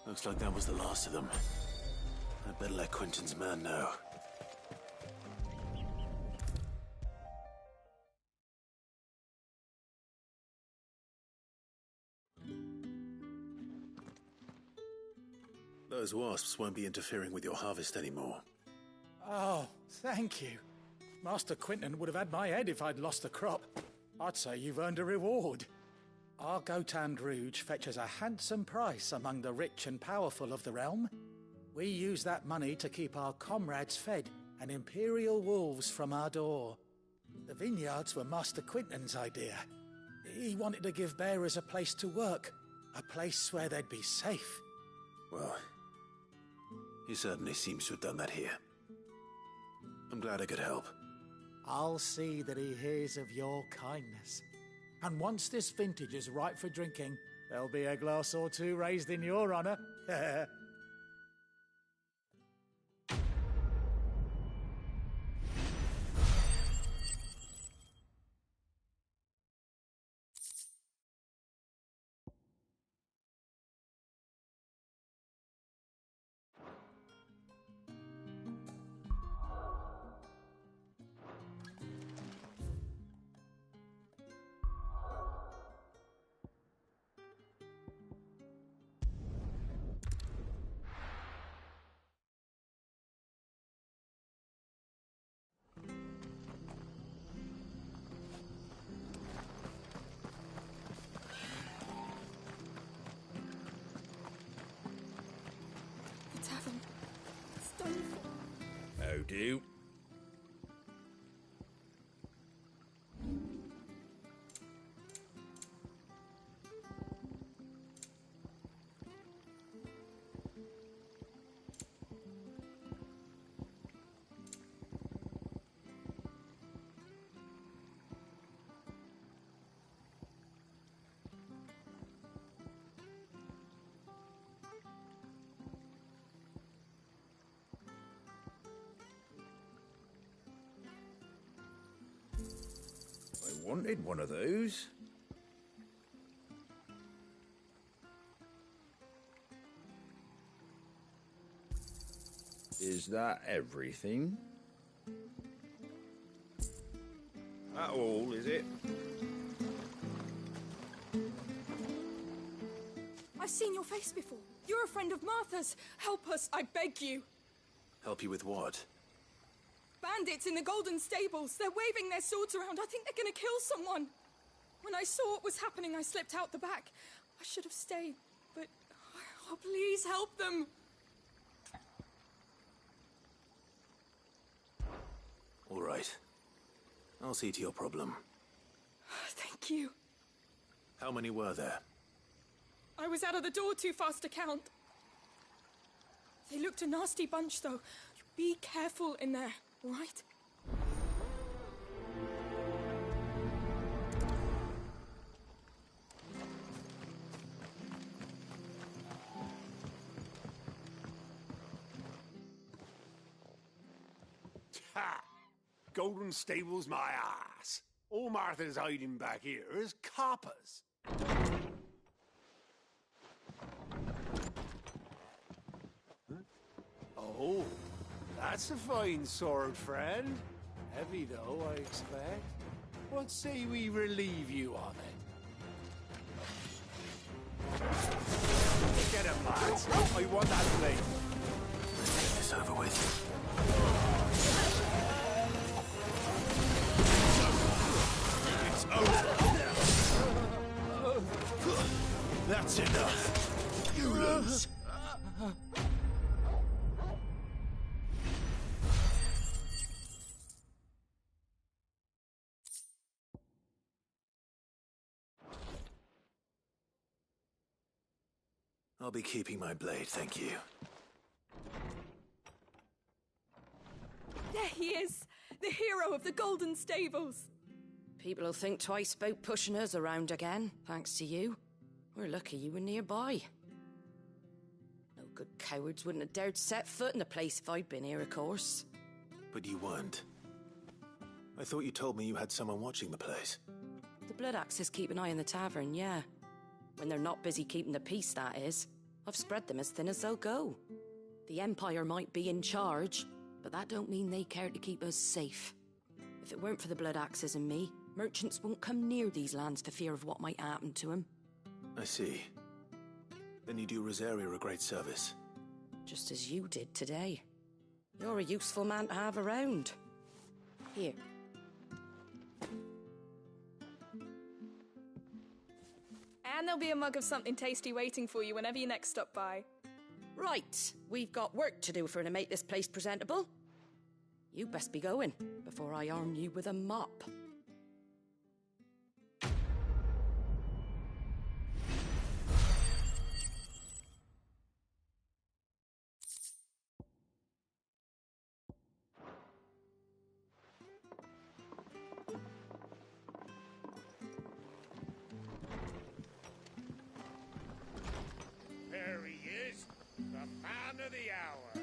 S5: Looks like that was the last of them. I'd better let Quinton's man know. Those wasps won't be interfering with your harvest anymore.
S24: Oh, thank you. Master Quinton would have had my head if I'd lost the crop. I'd say you've earned a reward. Our Gotan Rouge fetches a handsome price among the rich and powerful of the realm. We use that money to keep our comrades fed and imperial wolves from our door. The vineyards were Master Quinton's idea. He wanted to give bearers a place to work, a place where they'd be safe.
S5: Well, he certainly seems to have done that here. I'm glad I could help.
S24: I'll see that he hears of your kindness. And once this vintage is ripe for drinking, there'll be a glass or two raised in your honor.
S3: That'll do. I wanted one of those. Is that everything? That all, is it?
S23: I've seen your face before. You're a friend of Martha's. Help us, I beg you.
S5: Help you with what?
S23: Bandits in the Golden Stables. They're waving their swords around. I think they're going to kill someone. When I saw what was happening, I slipped out the back. I should have stayed, but... Oh, please help them.
S5: All right. I'll see to your problem.
S23: Thank you.
S5: How many were there?
S23: I was out of the door too fast to count. They looked a nasty bunch, though. Be careful in there, all right?
S20: Ha! Golden Stables my ass. All Martha's hiding back here is coppers. Huh? Oh, that's a fine sword, friend. Heavy, though, I expect. What say we relieve you of it? Get him, lads. I want that blade.
S5: Let's get this over with. It's over. That's enough. You lose. I'll be keeping my blade, thank you.
S23: There he is, the hero of the Golden Stables.
S12: People will think twice about pushing us around again, thanks to you. We're lucky you were nearby. No good cowards wouldn't have dared set foot in the place if I'd been here, of course.
S5: But you weren't. I thought you told me you had someone watching the place.
S12: The Blood Axes keep an eye on the tavern, yeah. When they're not busy keeping the peace, that is. I've spread them as thin as they'll go. The Empire might be in charge, but that don't mean they care to keep us safe. If it weren't for the Blood Axes and me, merchants won't come near these lands for fear of what might happen to them.
S5: I see. Then you do Rosaria a great service.
S12: Just as you did today. You're a useful man to have around. Here.
S23: And there'll be a mug of something tasty waiting for you whenever you next stop by.
S12: Right, we've got work to do for to make this place presentable. You best be going, before I arm you with a mop.
S7: There he is, the man of the hour.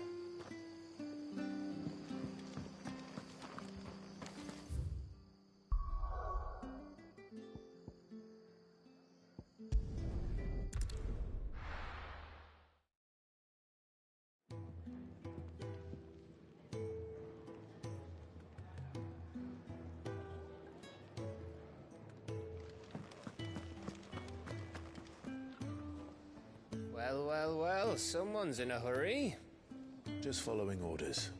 S13: Well, well, well, someone's in a hurry.
S5: Just following orders.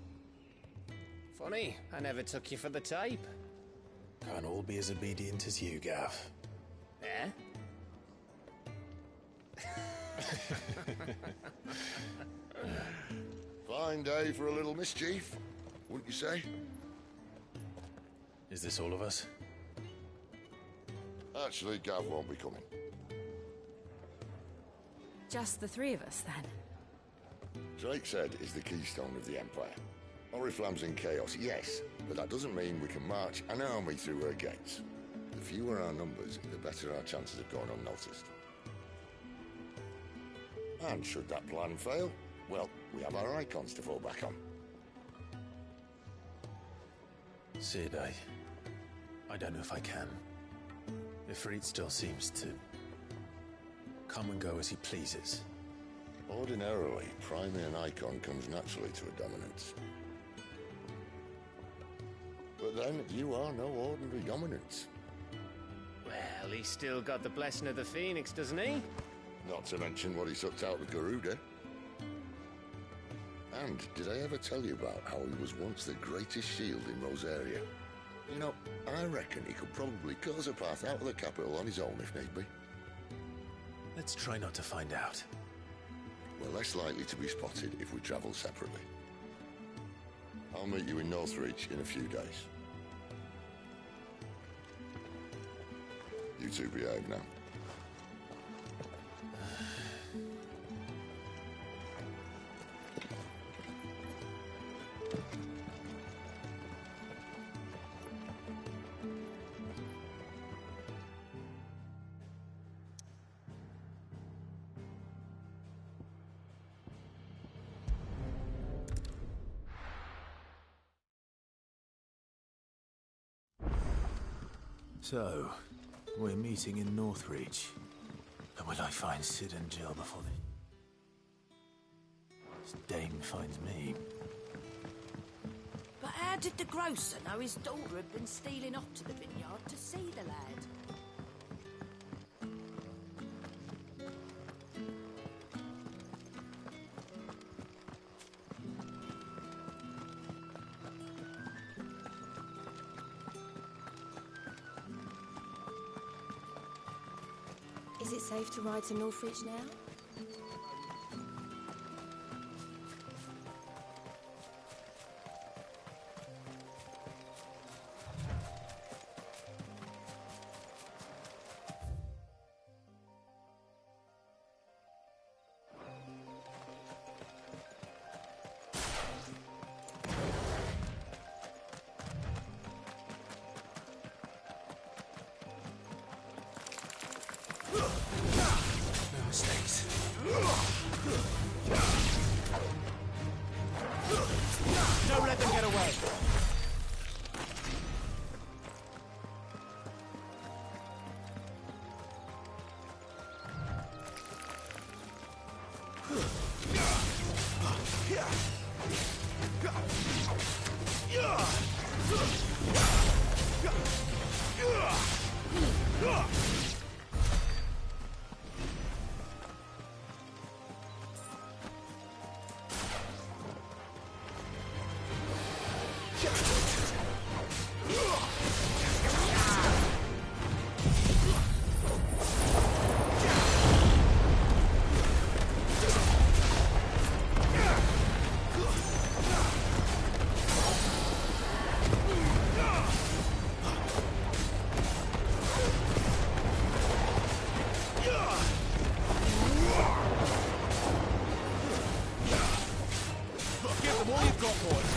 S13: Funny, I never took you for the type.
S5: Can't all be as obedient as you, Gav.
S13: Eh?
S10: Fine day for a little mischief. wouldn't you say?
S2: Is this all of us?
S10: Actually, Gav won't be coming.
S9: Just the three of us, then?
S10: Drake said is the keystone of the Empire. Oriflamme's in chaos, yes, but that doesn't mean we can march an army through her gates. The fewer our numbers, the better our chances of going unnoticed. And should that plan fail, well, we have our icons to fall back on.
S2: Sid, I don't know if I can. Ifrit still seems to come and go as he pleases.
S10: Ordinarily, priming an icon comes naturally to a dominance. But then, you are no ordinary dominance.
S13: Well, he's still got the blessing of the Phoenix, doesn't he?
S10: Not to mention what he sucked out of Garuda. And did I ever tell you about how he was once the greatest shield in Rosaria? You know, I reckon he could probably cut us a path out of the capital on his own if need be.
S2: Let's try not to find out.
S10: We're less likely to be spotted if we travel separately. I'll meet you in Northreach in a few days. You two behave now.
S2: So, we're meeting in Northreach. And will I find Sid and Jill before this dame finds me?
S9: But how did the grocer know his daughter had been stealing off to the vineyard to see the lad?
S15: Is it safe to ride to Northreach now?
S11: Don't let them get away. Give them all you've got, boys.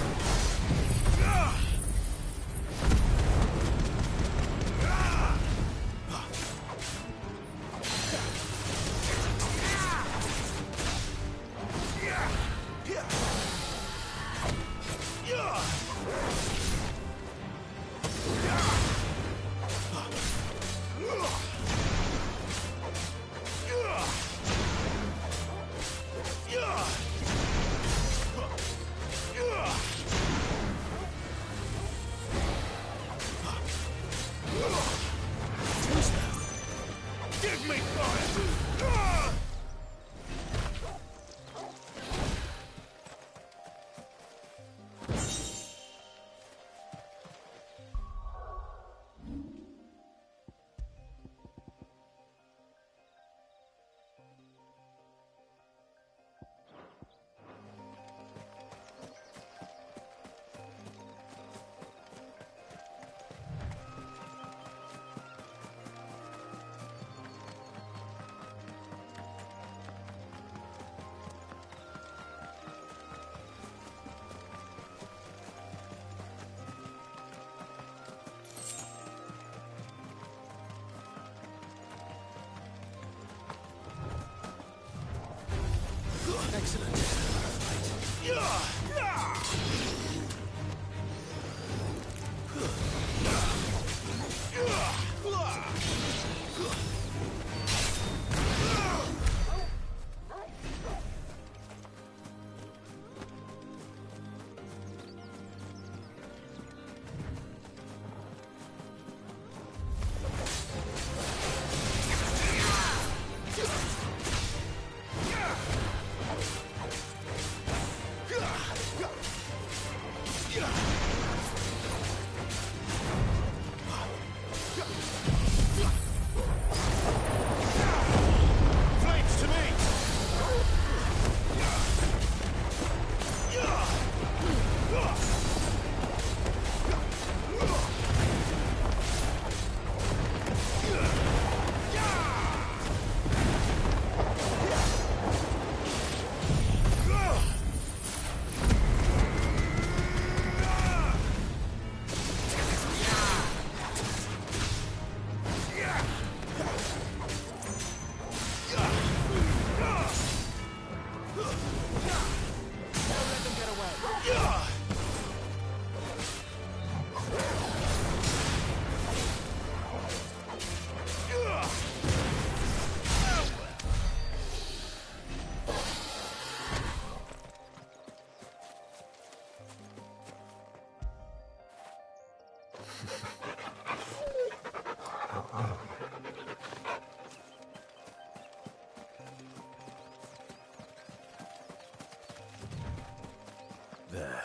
S2: There.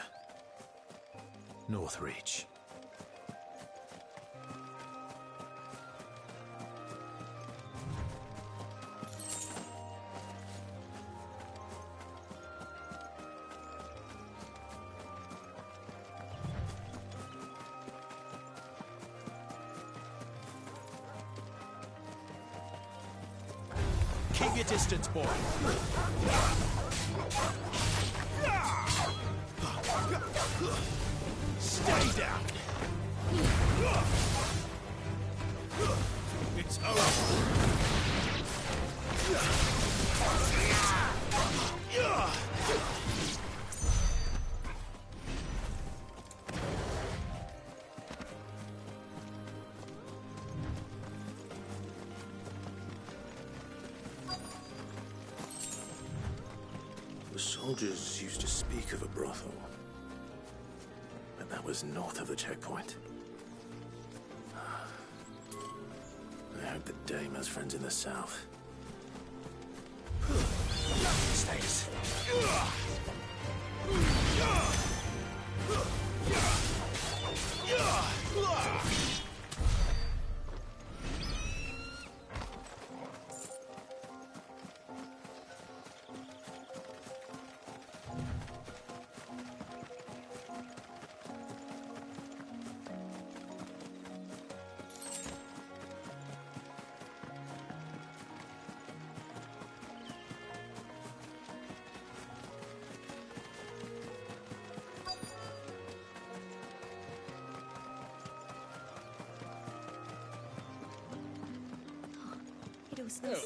S2: Northreach.
S11: Keep your distance, boy. Stay down. It's over.
S5: The soldiers used to speak of a brothel, but that was north of the checkpoint. I hope the dame has friends in the south.
S11: Stays.
S14: Oh,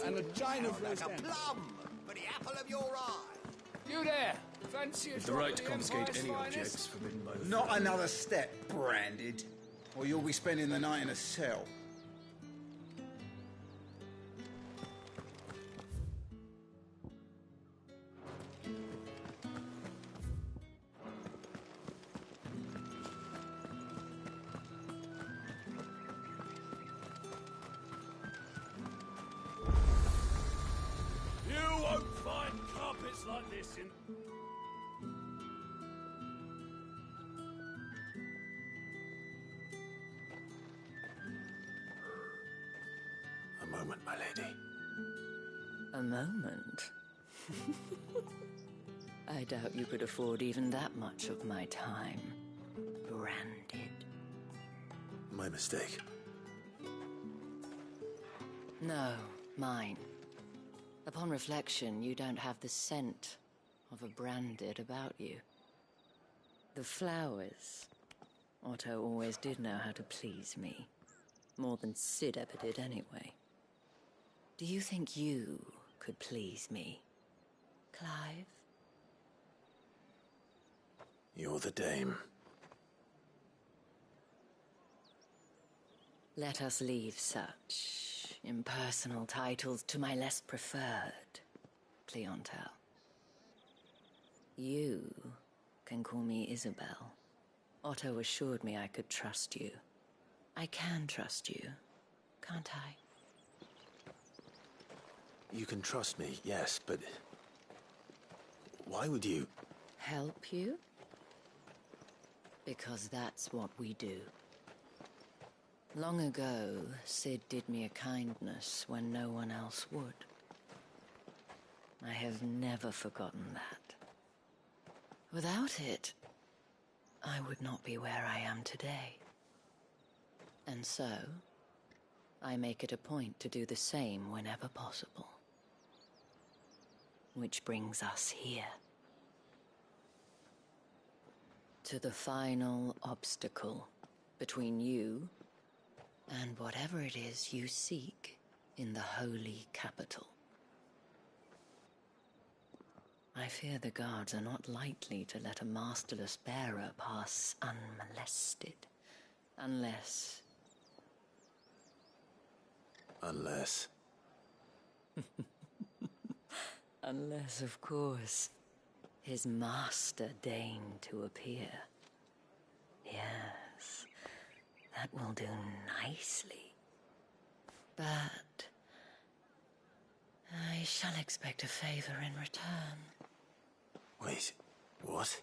S14: and a china of
S8: Like a plum for the apple of your eye.
S14: You there? Fancy a
S11: With the
S14: drop
S11: right
S14: of
S11: to
S14: the
S11: confiscate
S14: Empire's
S11: any
S14: finest?
S11: objects forbidden by the
S16: Not another step, branded, or you'll be spending the night in a cell.
S14: You won't find carpets like this in...
S5: A moment, my lady.
S17: A moment? I doubt you could afford even that much of my time. Branded.
S5: My mistake.
S17: No, mine. Upon reflection, you don't have the scent of a branded about you. The flowers. Otto always did know how to please me. More than Sid ever did anyway. Do you think you could please me, Clive?
S5: You're the dame.
S17: Let us leave such impersonal titles to my less preferred clientele. You can call me Isabel. Otto assured me I could trust you. I can trust you, can't I?
S5: You can trust me, yes, but... why would you...
S17: Help you? Because that's what we do. Long ago, Sid did me a kindness when no one else would. I have never forgotten that. Without it, I would not be where I am today. And so, I make it a point to do the same whenever possible. Which brings us here. To the final obstacle between you and whatever it is you seek in the holy capital. I fear the guards are not likely to let a masterless bearer pass unmolested. Unless...
S5: Unless...
S17: Unless, of course, his master deigned to appear. Yes, That will do nicely. But I shall expect a favor in return.
S5: Wait, what?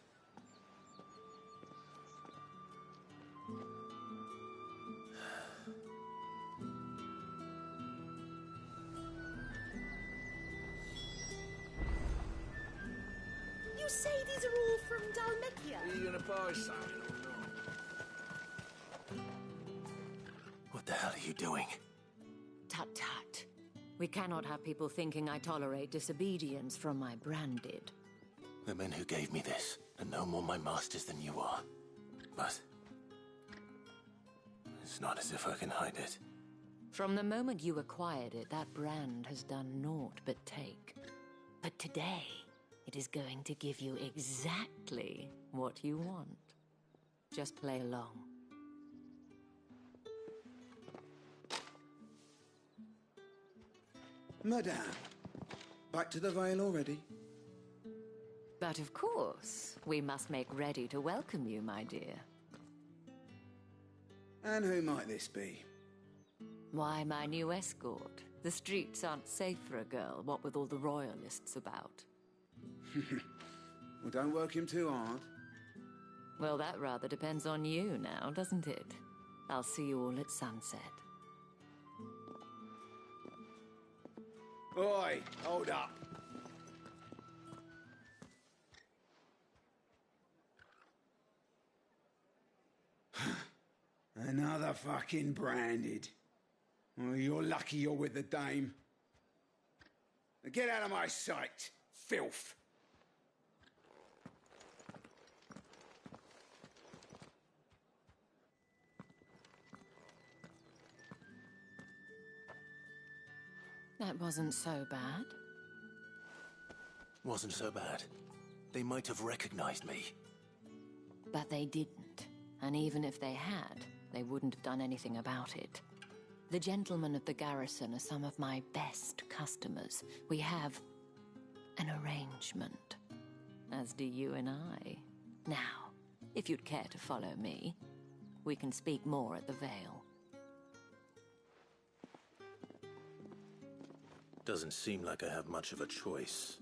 S9: You say these are all from Dalmekia?
S21: Are you gonna buy something or not?
S5: What the hell are you doing?
S17: Tut tut. We cannot have people thinking I tolerate disobedience from my branded.
S5: The men who gave me this are no more my masters than you are. But it's not as if I can hide it.
S17: From the moment you acquired it, that brand has done naught but take. But today, it is going to give you exactly what you want. Just play along.
S16: Madame, back to the Vale already?
S17: But of course, we must make ready to welcome you, my dear.
S16: And who might this be?
S17: Why, my new escort. The streets aren't safe for a girl, what with all the royalists about.
S16: Well, don't work him too hard.
S17: Well, that rather depends on you now, doesn't it? I'll see you all at sunset.
S16: Oi, hold up. Another fucking branded. Oh, you're lucky you're with the dame. Now get out of my sight, filth.
S17: That wasn't so bad.
S5: Wasn't so bad. They might have recognized me.
S17: But they didn't. And even if they had, they wouldn't have done anything about it. The gentlemen of the garrison are some of my best customers. We have an arrangement, as do you and I. Now, if you'd care to follow me, we can speak more at the Vale.
S5: Doesn't seem like I have much of a choice.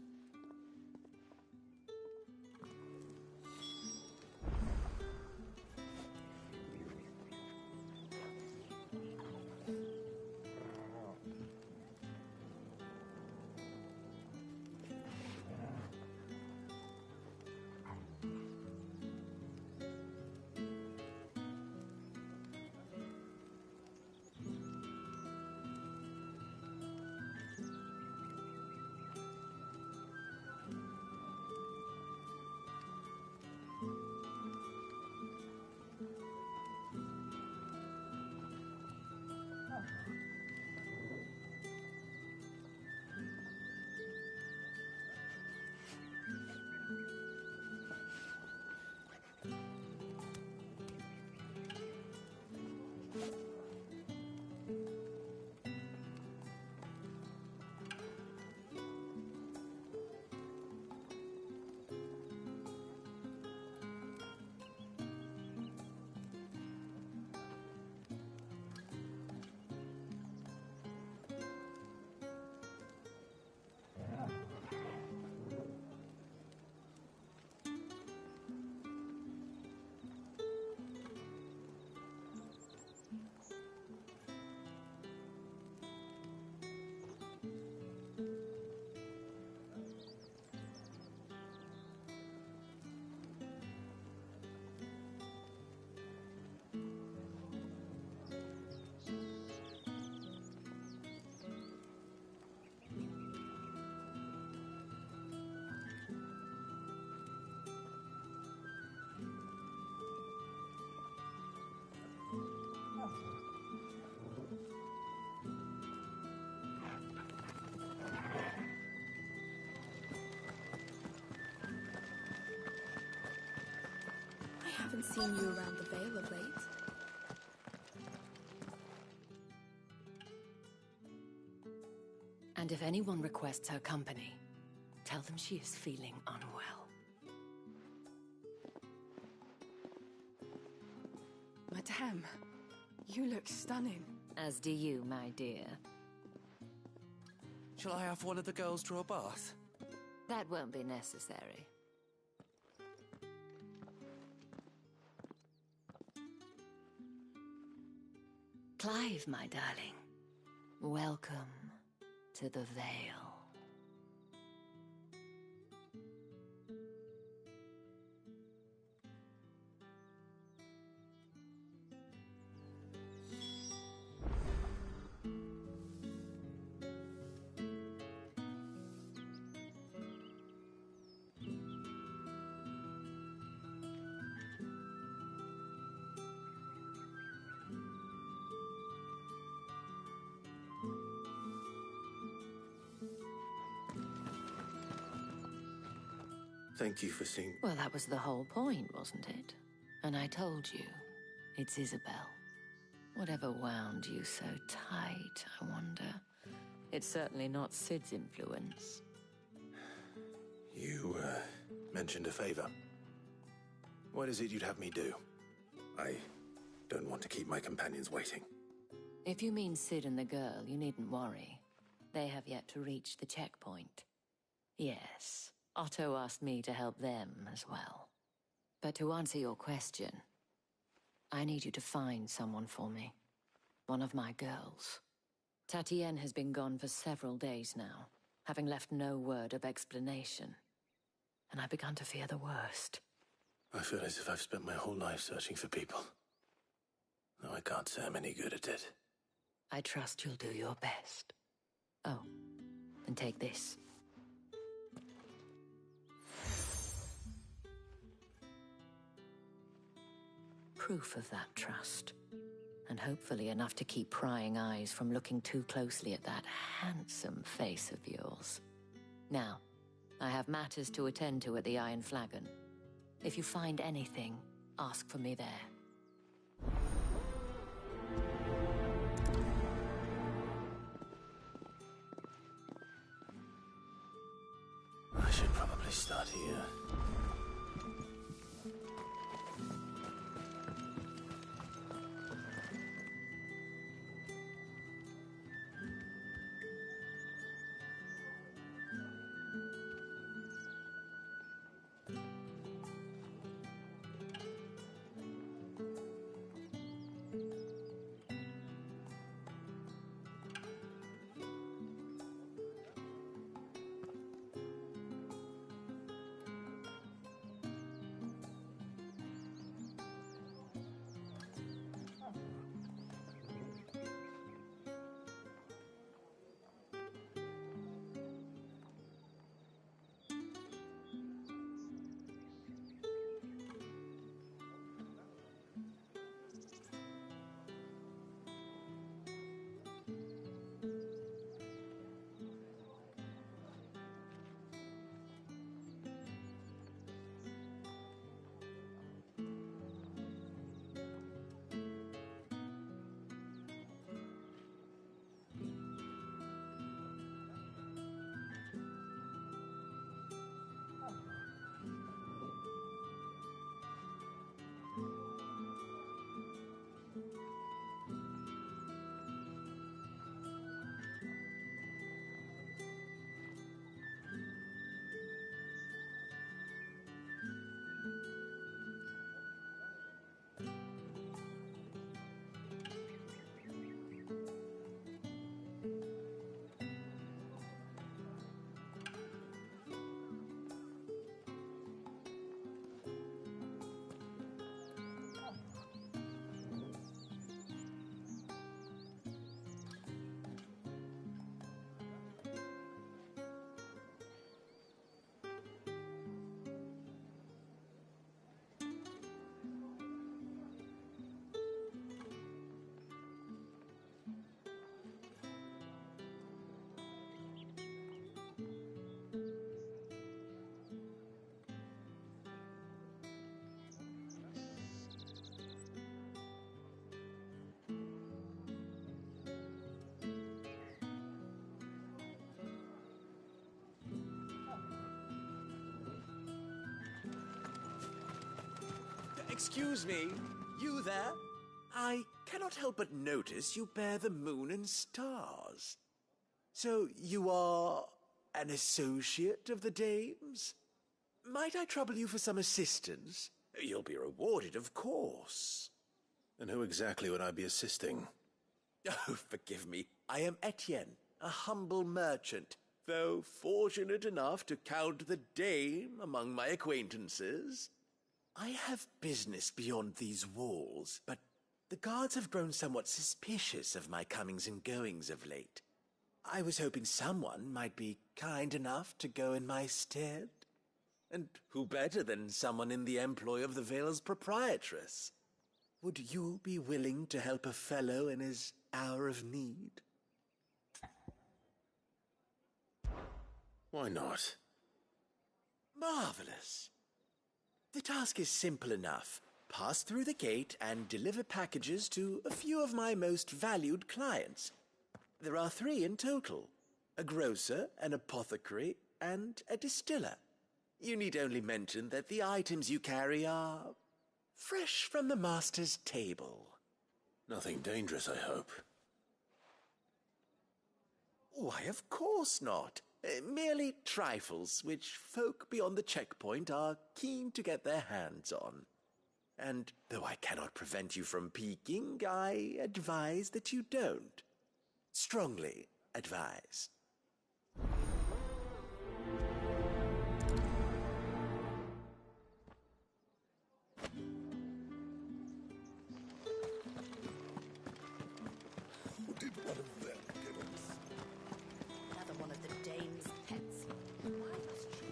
S23: I haven't seen you around the Vale of late.
S17: And if anyone requests her company, tell them she is feeling unwell.
S23: Madame,
S1: You look stunning.
S17: As do you, my dear.
S4: Shall I have one of the girls draw a bath?
S17: That won't be necessary. Clive, my darling. Welcome to the Vale.
S5: Thank you for seeing...
S17: Well, that was the whole point, wasn't it? And I told you, it's Isabel. Whatever wound you so tight, I wonder. It's certainly not Sid's influence.
S5: You, mentioned a favor. What is it you'd have me do? I don't want to keep my companions waiting.
S17: If you mean Sid and the girl, you needn't worry. They have yet to reach the checkpoint. Yes, Otto asked me to help them as well. But to answer your question, I need you to find someone for me. One of my girls. Tatienne has been gone for several days now, having left no word of explanation. And I've begun to fear the worst.
S5: I feel as if I've spent my whole life searching for people. Though I can't say I'm any good at it.
S17: I trust you'll do your best. Oh, and take this. Proof of that trust. And hopefully enough to keep prying eyes from looking too closely at that handsome face of yours. Now, I have matters to attend to at the Iron Flagon. If you find anything, ask for me there.
S5: I should probably start here.
S11: Excuse me, you there? I cannot help but notice you bear the moon and stars. So you are an associate of the dames? Might I trouble you for some assistance? You'll be rewarded, of course.
S5: And who exactly would I be assisting?
S11: Oh, forgive me. I am Etienne, a humble merchant, though fortunate enough to count the dame among my acquaintances. I have business beyond these walls, but the guards have grown somewhat suspicious of my comings and goings of late. I was hoping someone might be kind enough to go in my stead. And who better than someone in the employ of the Vale's proprietress? Would you be willing to help a fellow in his hour of need?
S5: Why not?
S11: Marvelous. The task is simple enough. Pass through the gate and deliver packages to a few of my most valued clients. There are 3 in total: a grocer, an apothecary, and a distiller. You need only mention that the items you carry are fresh from the master's table.
S5: Nothing dangerous, I hope.
S11: Why, of course not. Merely trifles which folk beyond the checkpoint are keen to get their hands on. And though I cannot prevent you from peeking, I advise that you don't. Strongly advise.
S10: Did one of them get us?
S9: Another one of the dame's pets. Why must she?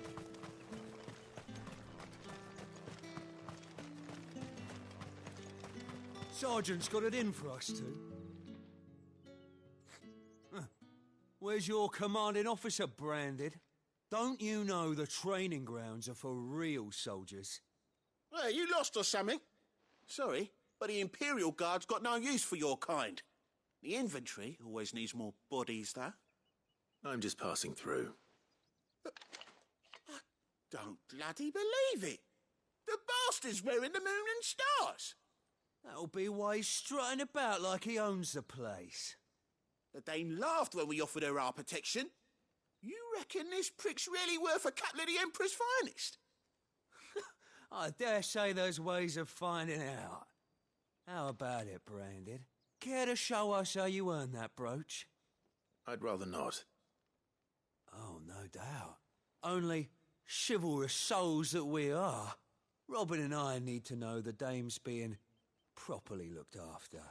S4: Sergeant's got it in for us two. Where's your commanding officer, Branded? Don't you know the training grounds are for real soldiers?
S1: Hey, you lost or something? Sorry, but the Imperial Guard's got no use for your kind. The infantry always needs more bodies, though.
S5: I'm just passing through.
S1: I don't bloody believe it. The bastard's wearing the moon and stars.
S4: That'll be why he's strutting about like he owns the place.
S1: The Dane laughed when we offered her our protection. You reckon this prick's really worth a couple of the Emperor's finest?
S4: I dare say there's ways of finding out. How about it, Branded? Care to show us how you earned that brooch?
S5: I'd rather not.
S4: Oh, no doubt. Only chivalrous souls that we are, Robin and I need to know the dame's being properly looked after.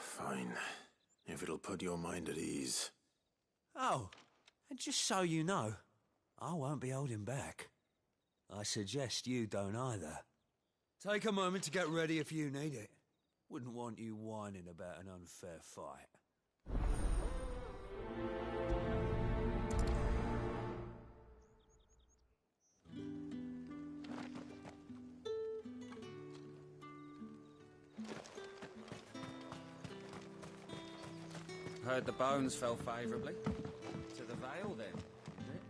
S5: Fine. If it'll put your mind at ease.
S4: Oh, and just so you know, I won't be holding back. I suggest you don't either. Take a moment to get ready if you need it. Wouldn't want you whining about an unfair fight.
S6: Heard the bones fell favourably. To the Vale, then, is it?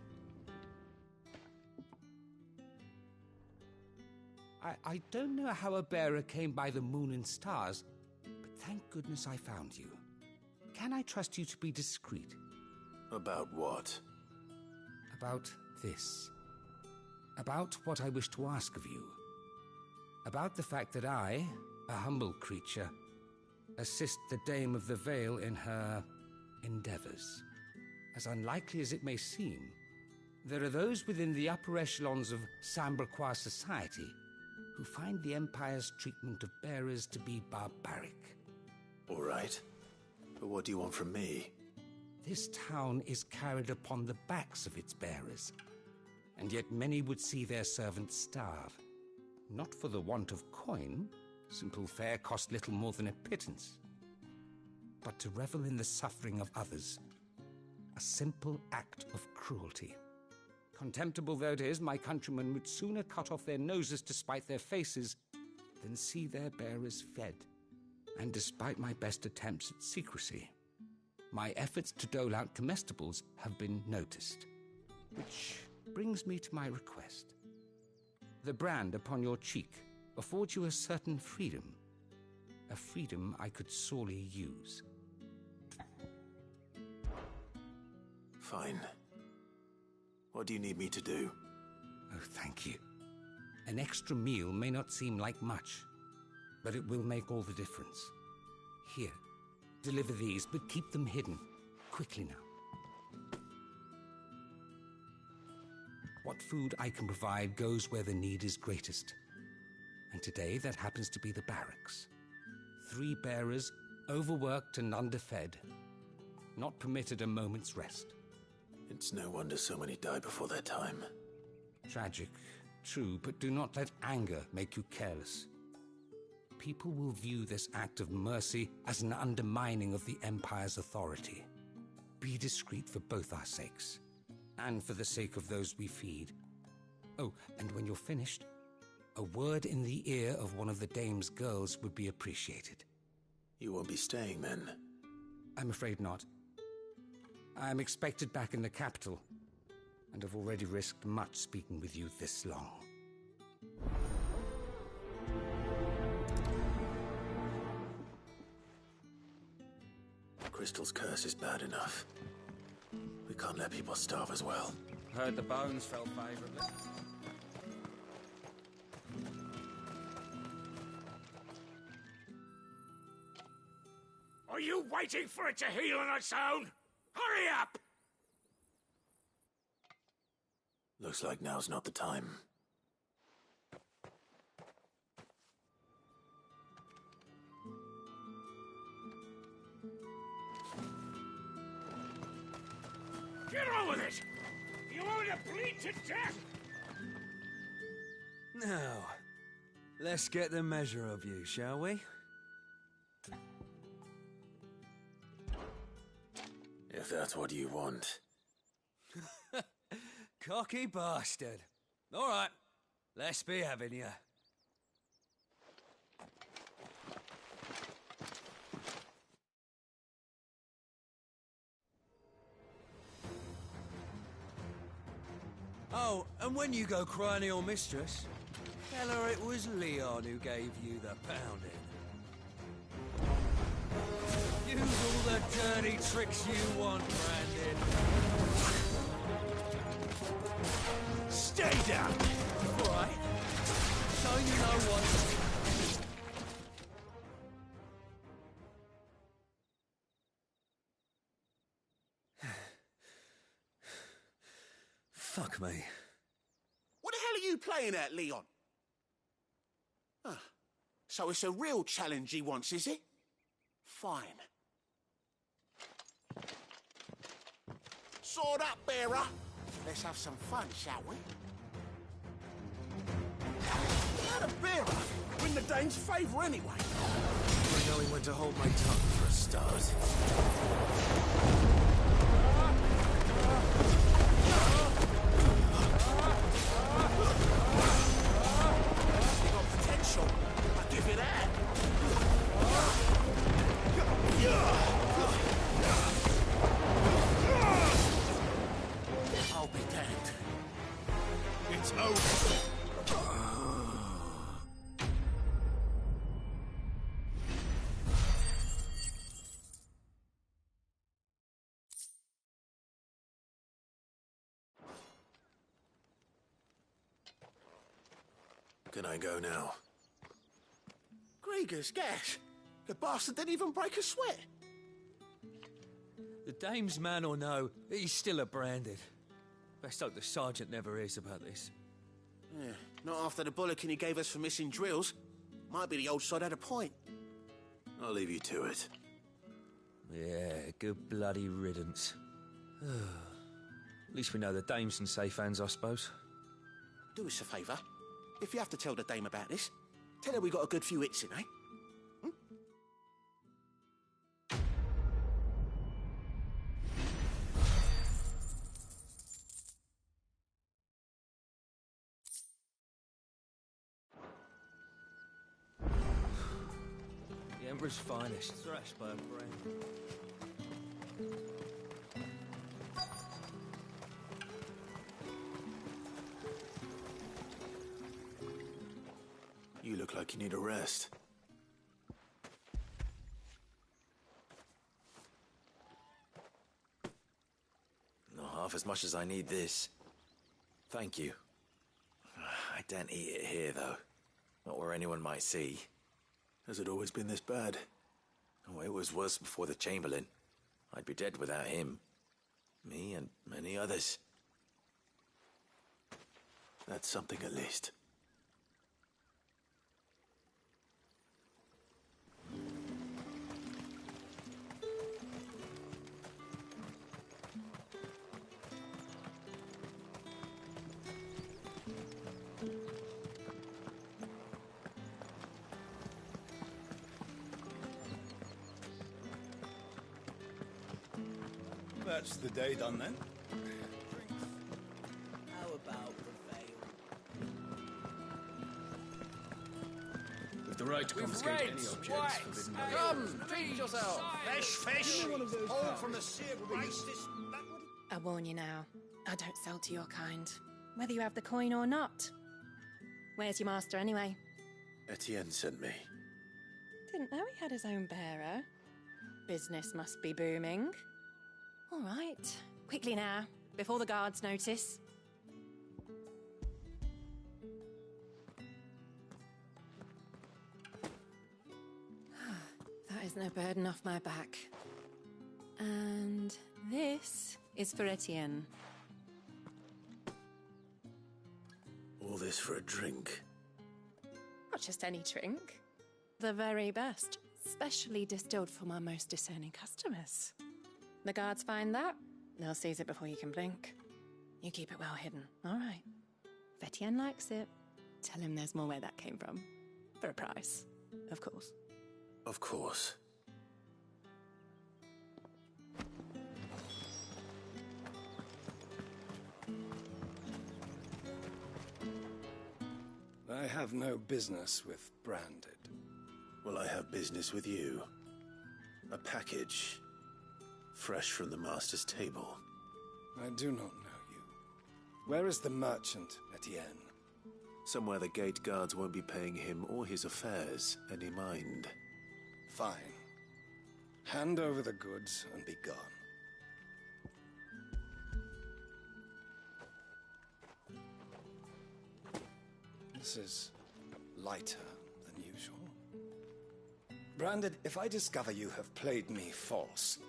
S18: I don't know how a bearer came by the moon and stars, but thank goodness I found you. Can I trust you to be discreet?
S5: About what?
S18: About this. About what I wish to ask of you. About the fact that I, a humble creature, assist the Dame of the Vale in her endeavors. As unlikely as it may seem, there are those within the upper echelons of Samberquois society who find the Empire's treatment of bearers to be barbaric.
S5: All right. But what do you want from me?
S18: This town is carried upon the backs of its bearers, and yet many would see their servants starve. Not for the want of coin. Simple fare cost little more than a pittance. But to revel in the suffering of others, a simple act of cruelty. Contemptible though it is, my countrymen would sooner cut off their noses to spite their faces than see their bearers fed. And despite my best attempts at secrecy, my efforts to dole out comestibles have been noticed. Which brings me to my request. The brand upon your cheek affords you a certain freedom. A freedom I could sorely use.
S5: Fine. What do you need me to do?
S18: Oh, thank you. An extra meal may not seem like much, but it will make all the difference. Here, deliver these, but keep them hidden. Quickly now. What food I can provide goes where the need is greatest. And today that happens to be the barracks. 3 bearers, overworked and underfed, not permitted a moment's rest.
S5: It's no wonder so many die before their time.
S18: Tragic, true, but do not let anger make you careless. People will view this act of mercy as an undermining of the Empire's authority. Be discreet for both our sakes, and for the sake of those we feed. Oh, and when you're finished, a word in the ear of one of the dame's girls would be appreciated.
S5: You won't be staying then?
S18: I'm afraid not. I'm expected back in the capital, and have already risked much speaking with you this long.
S5: Crystal's curse is bad enough. We can't let people starve as well.
S6: Heard the bones fell favorably.
S7: Are you waiting for it to heal on its own? Hurry up!
S5: Looks like now's not the time.
S7: Get on with it! You want to bleed to death?
S3: Now, let's get the measure of you, shall we?
S5: If that's what you want.
S3: Cocky bastard. All right, let's be having you. Oh, and when you go crying to your mistress, tell her it was Leon who gave you the pounding. Use all the dirty tricks you want, Brandon.
S7: Stay down!
S3: All right. So you know what... Fuck me.
S1: What the hell are you playing at, Leon? Ah, so it's a real challenge he wants, is it? Fine. Sword up, bearer. Let's have some fun, shall we? How the bearer win the dame's favour anyway?
S3: I know he went to hold my tongue for a start.
S1: You got potential. I'll give you that. I'll be damned. It's over.
S5: Can I go now?
S1: Grieger's gas. The bastard didn't even break a sweat.
S3: The dame's man or no, he's still a branded. Best hope the sergeant never hears about this.
S1: Yeah, not after the bollocking he gave us for missing drills. Might be the old sod had a point.
S5: I'll leave you to it.
S3: Yeah, good bloody riddance. At least we know the dame's in safe hands, I suppose.
S1: Do us a favour. If you have to tell the dame about this, tell her we got a good few hits in, eh?
S3: The Emperor's finest, thrashed by a brand.
S5: You look like you need a rest.
S19: Not half as much as I need this. Thank you. I daren't eat it here, though. Not where anyone might see.
S5: Has it always been this bad?
S19: Oh, it was worse before the Chamberlain. I'd be dead without him. Me and many others.
S5: That's something at least.
S14: That's the day done then.
S8: How about the veil?
S14: With the right to confiscate any objects forbidden by the
S11: Come, treat yourself. Fish.
S8: All from the seared rice this...
S20: I warn you now, I don't sell to your kind, whether you have the coin or not. Where's your master anyway?
S5: Etienne sent me.
S20: Didn't know he had his own bearer. Business must be booming. All right, quickly now, before the guards notice. That is no burden off my back. And this is for Etienne.
S5: All this for a drink.
S20: Not just any drink. The very best, specially distilled for my most discerning customers. The guards find that, they'll seize it before you can blink. You keep it well hidden, all right? If Etienne likes it, tell him there's more where that came from. For a price, of course.
S5: Of course.
S14: I have no business with Branded.
S5: Well, I have business with you. A package. Fresh from the master's table.
S14: I do not know you. Where is the merchant, Etienne?
S5: Somewhere the gate guards won't be paying him or his affairs any mind.
S14: Fine. Hand over the goods and be gone. This is lighter than usual. Branded, if I discover you have played me false...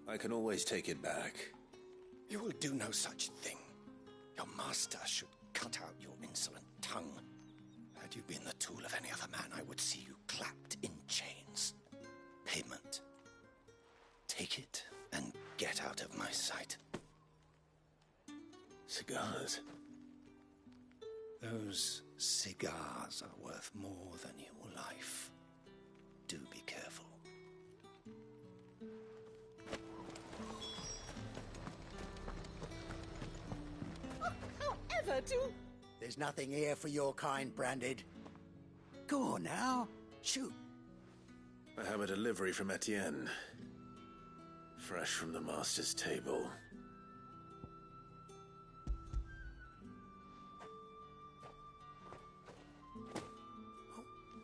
S5: I can always take it back.
S14: You will do no such thing. Your master should cut out your insolent tongue. Had you been the tool of any other man, I would see you clapped in chains. Payment. Take it and get out of my sight.
S5: Cigars.
S14: Those cigars are worth more than your life. Do be careful.
S8: However, do... There's nothing here for your kind, Branded. Go on now. Shoot.
S5: I have a delivery from Etienne. Fresh from the master's table.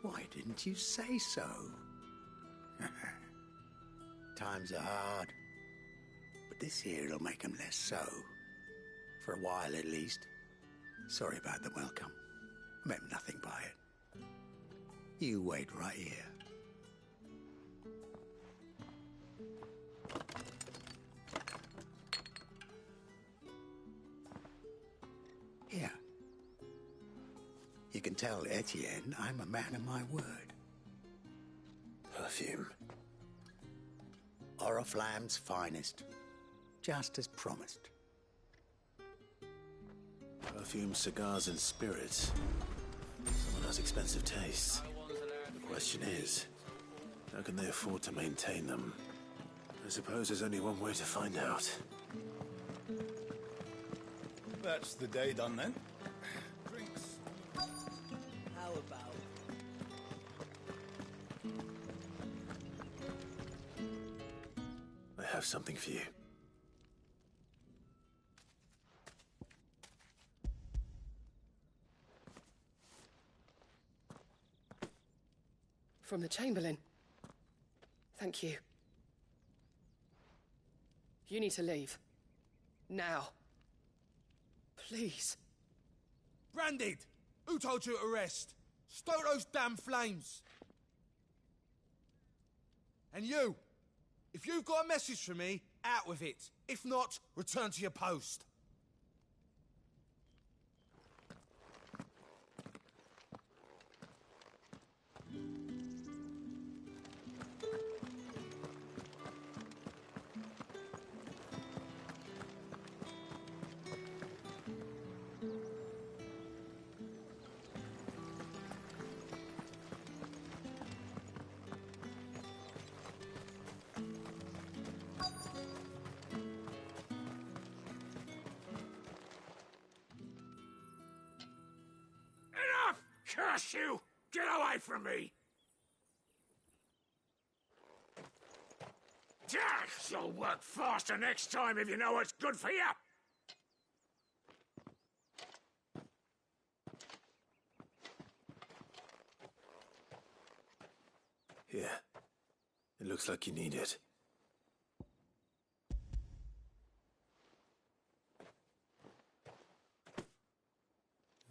S8: Why didn't you say so? Times are hard. But this here'll make 'em less so. For a while, at least. Sorry about the welcome. I meant nothing by it. You wait right here. Here. You can tell Etienne I'm a man of my word.
S5: Perfume.
S8: Oriflamme's finest. Just as promised.
S5: Perfume, cigars, and spirits. Someone has expensive tastes. The question is, how can they afford to maintain them? I suppose there's only one way to find out.
S14: That's the day done then.
S8: Drinks. How about...
S5: I have something for you.
S12: From the Chamberlain. Thank you. You need to leave. Now. Please.
S13: Branded! Who told you to rest? Stoke those damn flames! And you! If you've got a message for me, out with it. If not, return to your post.
S7: Curse you! Get away from me! You'll work faster next time if you know what's good for you!
S5: Here. It looks like you need it.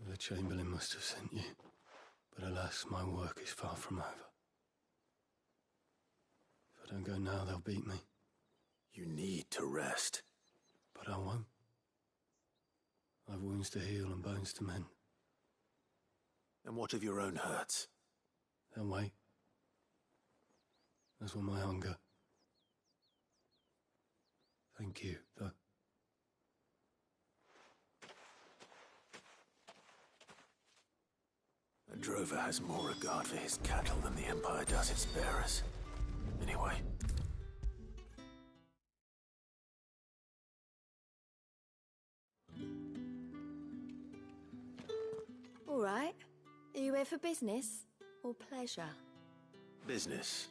S2: The Chamberlain must have sent you, but alas, my work is far from over. If I don't go now, they'll beat me.
S5: You need to rest.
S2: But I won't. I've wounds to heal and bones to mend.
S5: And what of your own hurts?
S2: They'll wait. As will my hunger. Thank you, though.
S5: A drover has more regard for his cattle than the Empire does its bearers. Anyway.
S15: All right. Are you here for business or pleasure?
S5: Business,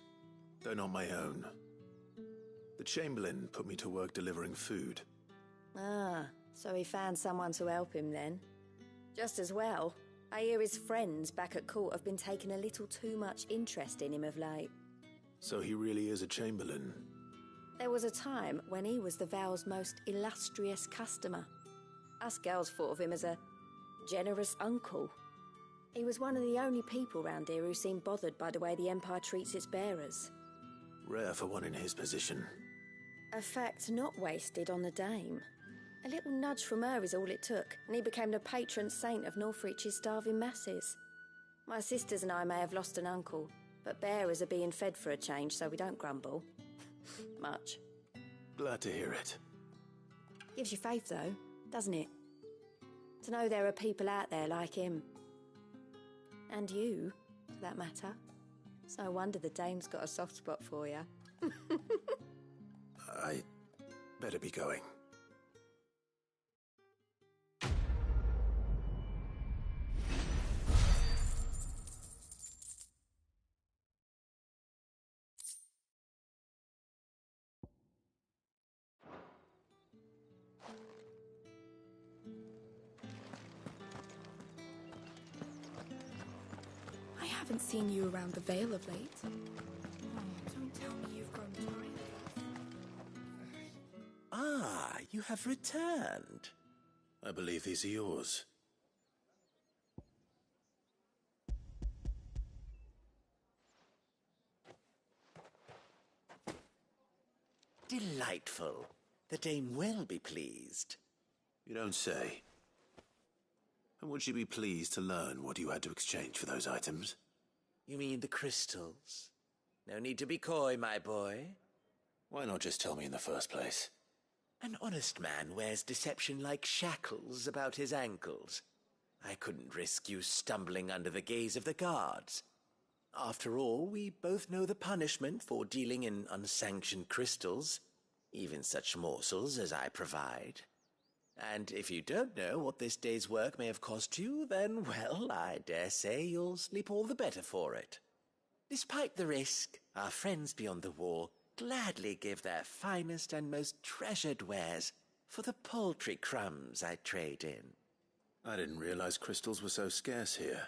S5: though not my own. The Chamberlain put me to work delivering food.
S15: Ah, so he found someone to help him then. Just as well. I hear his friends back at court have been taking a little too much interest in him of late.
S5: So he really is a Chamberlain.
S15: There was a time when he was the Vale's most illustrious customer. Us girls thought of him as a generous uncle. He was one of the only people round here who seemed bothered by the way the Empire treats its bearers.
S5: Rare for one in his position.
S15: A fact not wasted on the dame. A little nudge from her is all it took, and he became the patron saint of Northreach's starving masses. My sisters and I may have lost an uncle, but bearers are being fed for a change, so we don't grumble. Much.
S5: Glad to hear it.
S15: Gives you faith, though, doesn't it? To know there are people out there like him. And you, for that matter. It's no wonder the dame's got a soft spot for you.
S5: I better be going.
S23: I haven't seen you around the Vale of late. Oh, don't tell me you've grown tired.
S11: Ah, you have returned.
S5: I believe these are yours.
S11: Delightful. The dame will be pleased.
S5: You don't say. And would she be pleased to learn what you had to exchange for those items?
S11: You mean the crystals? No need to be coy, my boy.
S5: Why not just tell me in the first place?
S11: An honest man wears deception like shackles about his ankles. I couldn't risk you stumbling under the gaze of the guards. After all, we both know the punishment for dealing in unsanctioned crystals, even such morsels as I provide. And if you don't know what this day's work may have cost you, then, well, I dare say you'll sleep all the better for it. Despite the risk, our friends beyond the wall gladly give their finest and most treasured wares for the paltry crumbs I trade in.
S5: I didn't realize crystals were so scarce here.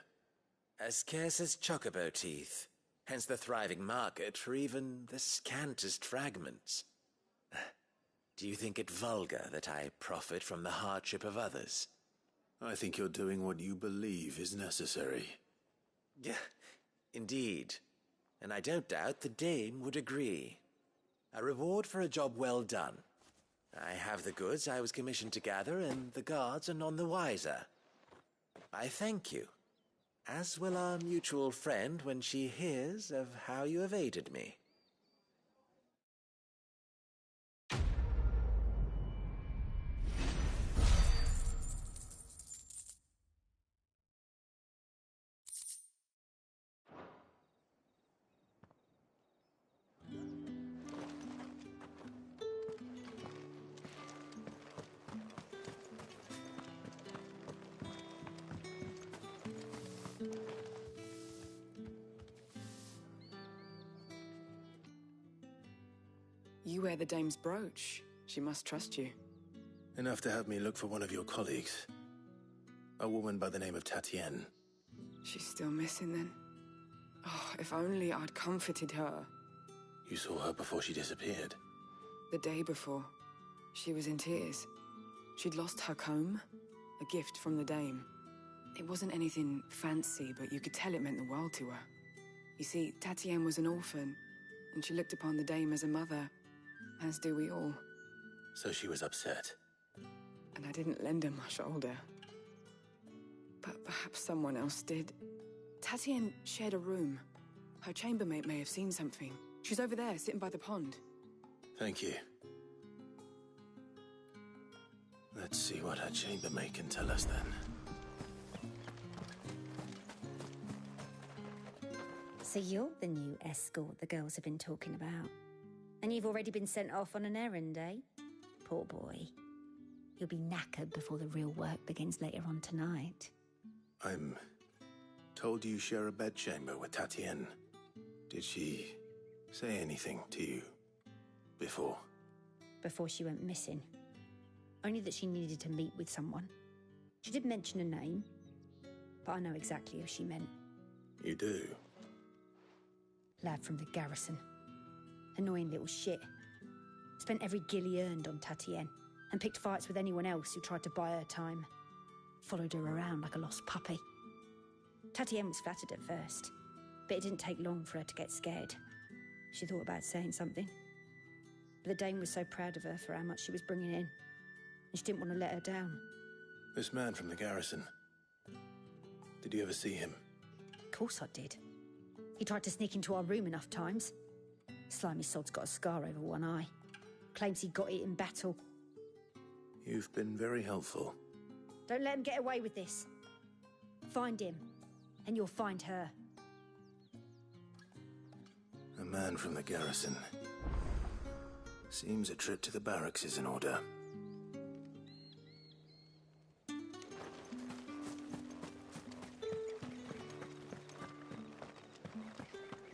S11: As scarce as chocobo teeth, Hence the thriving market for even the scantest fragments. Do you think it vulgar that I profit from the hardship of others?
S5: I think you're doing what you believe is necessary.
S11: Yeah, indeed. And I don't doubt the dame would agree. A reward for a job well done. I have the goods I was commissioned to gather, and the guards are none the wiser. I thank you, as will our mutual friend when she hears of how you have aided me.
S16: You wear the dame's brooch. She must trust you.
S5: Enough to have me look for one of your colleagues. A woman by the name of Tatienne.
S16: She's still missing then. Oh, if only I'd comforted her.
S5: You saw her before she disappeared?
S16: The day before. She was in tears. She'd lost her comb, a gift from the dame. It wasn't anything fancy, but you could tell it meant the world to her. You see, Tatienne was an orphan, and she looked upon the dame as a mother, as do we all.
S5: So she was upset.
S16: And I didn't lend her my shoulder. But perhaps someone else did. Tatienne shared a room. Her chambermaid may have seen something. She's over there, sitting by the pond.
S5: Thank you. Let's see what her chambermaid can tell us then.
S21: So you're the new escort the girls have been talking about. And you've already been sent off on an errand, eh? Poor boy. You'll be knackered before the real work begins later on tonight.
S5: I'm told you share a bedchamber with Tatienne. Did she say anything to you before?
S21: Before she went missing. Only that she needed to meet with someone. She did mention a name, but I know exactly who she meant.
S5: You do?
S21: Lad from the garrison. Annoying little shit. Spent every guil he earned on Tatienne, and picked fights with anyone else who tried to buy her time. Followed her around like a lost puppy. Tatienne was flattered at first, but it didn't take long for her to get scared. She thought about saying something. But the dame was so proud of her for how much she was bringing in, and she didn't want to let her down.
S5: This man from the garrison. Did you ever see him?
S21: Of course I did. He tried to sneak into our room enough times. Slimy sod's got a scar over one eye. Claims he got it in battle.
S5: You've been very helpful.
S21: Don't let him get away with this. Find him, and you'll find her.
S5: A man from the garrison. Seems a trip to the barracks is in order.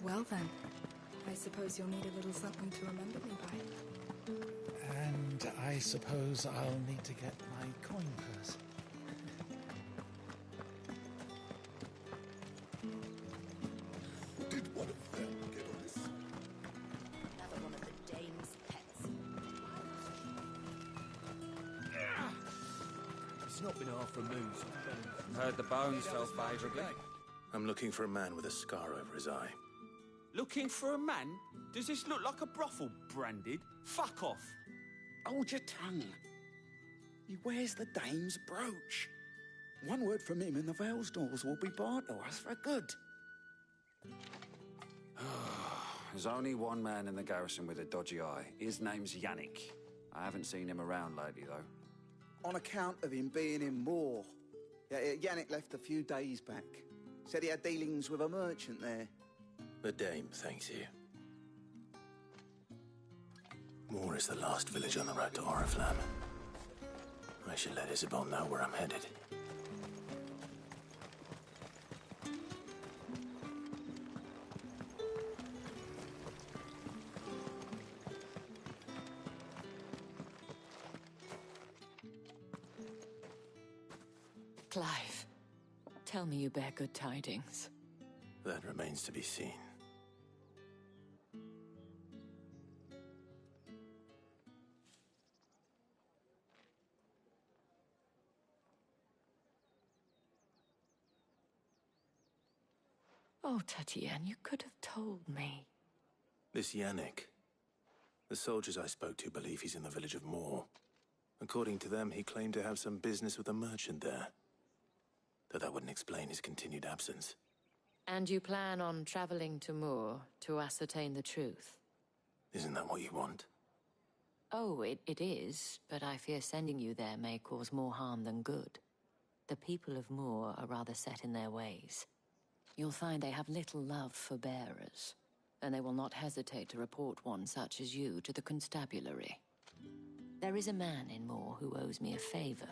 S16: Well then, I suppose you'll need a little something to remember me by.
S2: And I suppose I'll need to get my coin purse.
S10: Did one of them get on this?
S21: Another one of the dame's pets.
S4: It's not been half removed.
S6: Heard the bones fell favourably.
S5: I'm looking for a man with a scar over his eye.
S7: Looking for a man? Does this look like a brothel, Branded? Fuck off.
S8: Hold your tongue. He wears the dame's brooch. One word from him and the Vale's doors will be barred to us for good.
S6: There's only one man in the garrison with a dodgy eye. His name's Yannick. I haven't seen him around lately, though.
S8: On account of him being in war. Yannick left a few days back. Said he had dealings with a merchant there.
S5: The dame thanks you. Moor is the last village on the road to Oriflamme. I should let Isabel know where I'm headed.
S17: Clive, tell me you bear good tidings.
S5: That remains to be seen.
S17: Oh, Tatienne, you could have told me.
S5: This Yannick. The soldiers I spoke to believe he's in the village of Moor. According to them, he claimed to have some business with a merchant there. Though that wouldn't explain his continued absence.
S17: And you plan on traveling to Moor to ascertain the truth?
S5: Isn't that what you want?
S17: Oh, it is, but I fear sending you there may cause more harm than good. The people of Moor are rather set in their ways. You'll find they have little love for bearers, and they will not hesitate to report one such as you to the constabulary. There is a man in Moor who owes me a favor.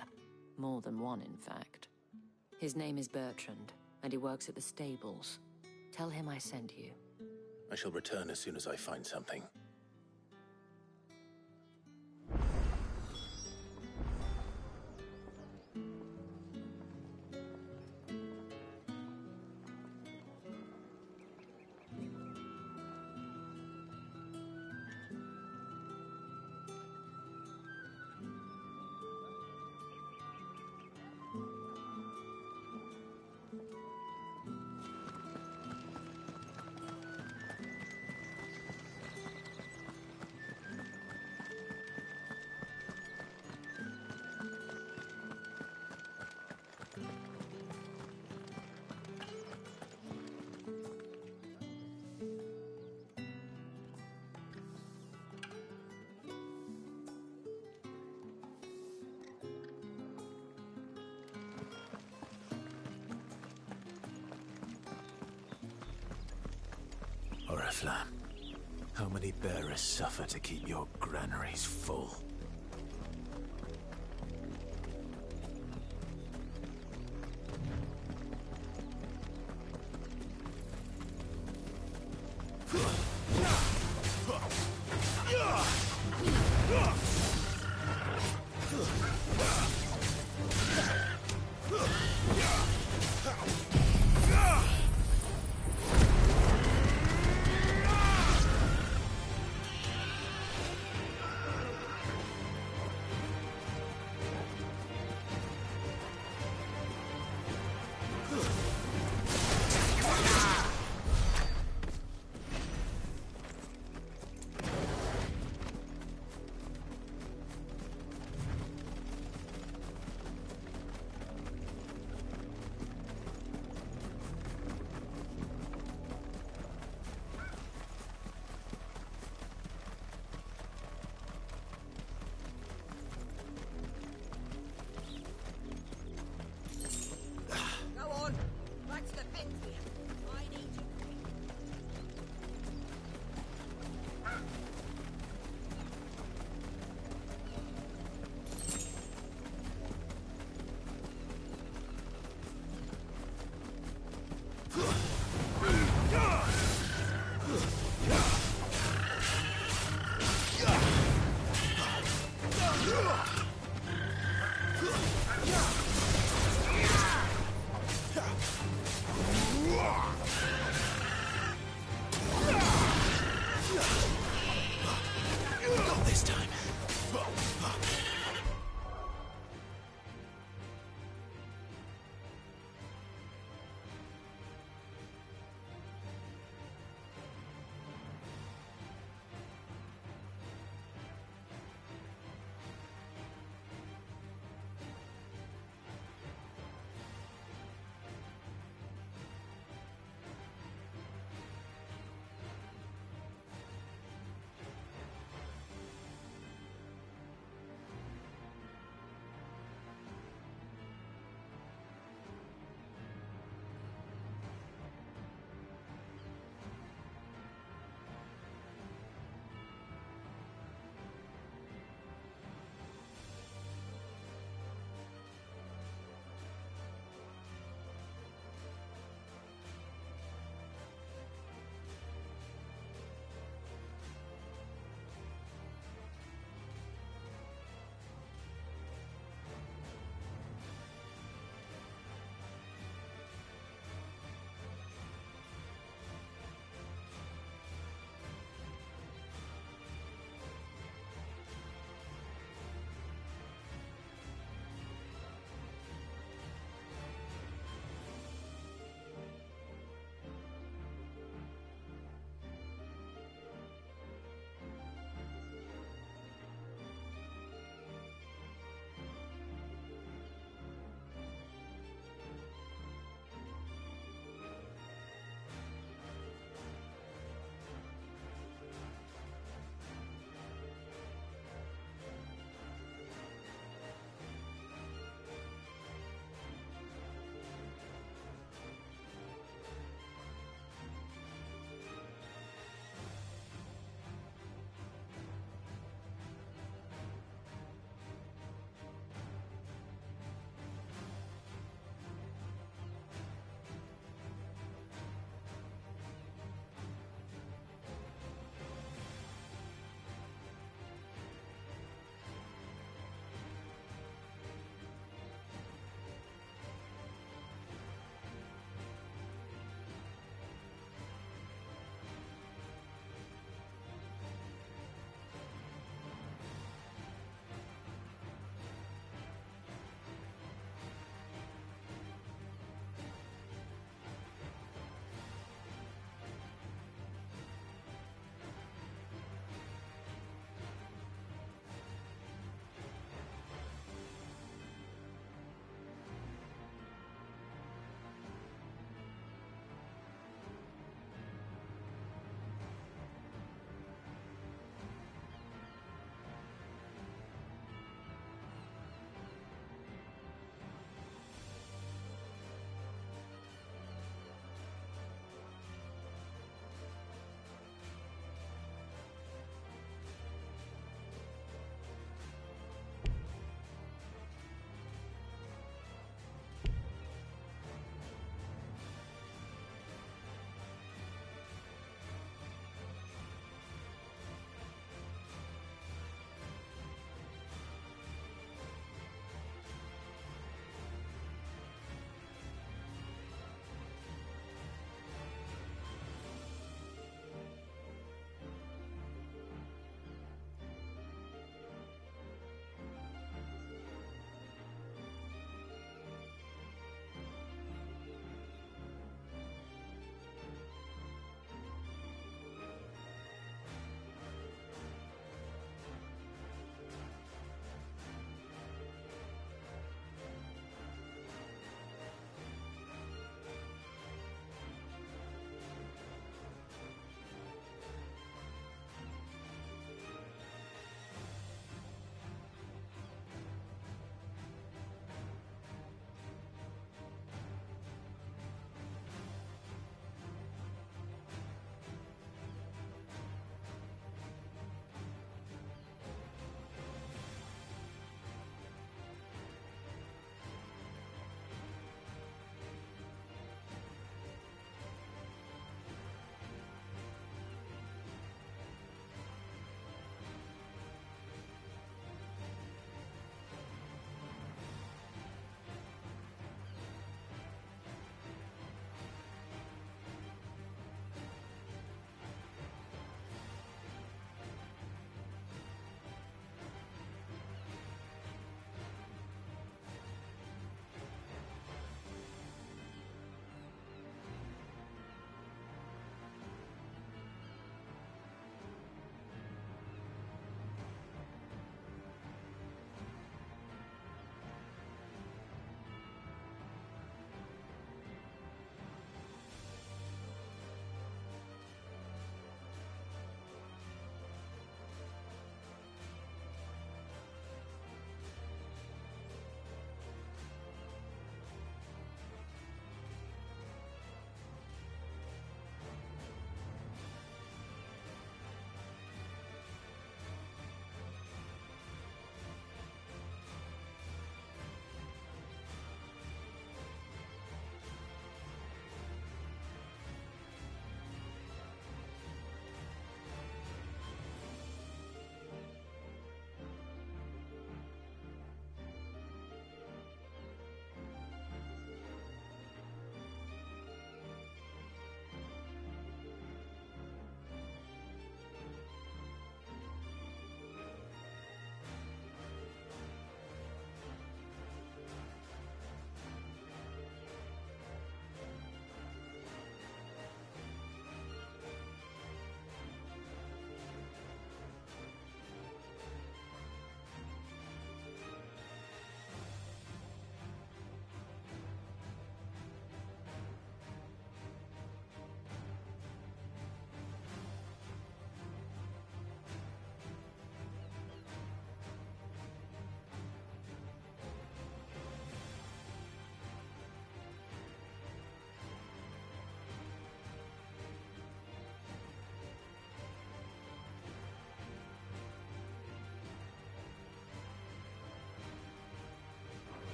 S17: More than one, in fact. His name is Bertrand, and he works at the stables. Tell him I sent you.
S5: I shall return as soon as I find something. Oriflamme, how many bearers suffer to keep your granaries full?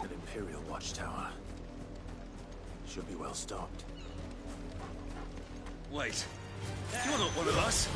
S5: An Imperial watchtower. Should be well stocked.
S3: Wait. You're not one of us.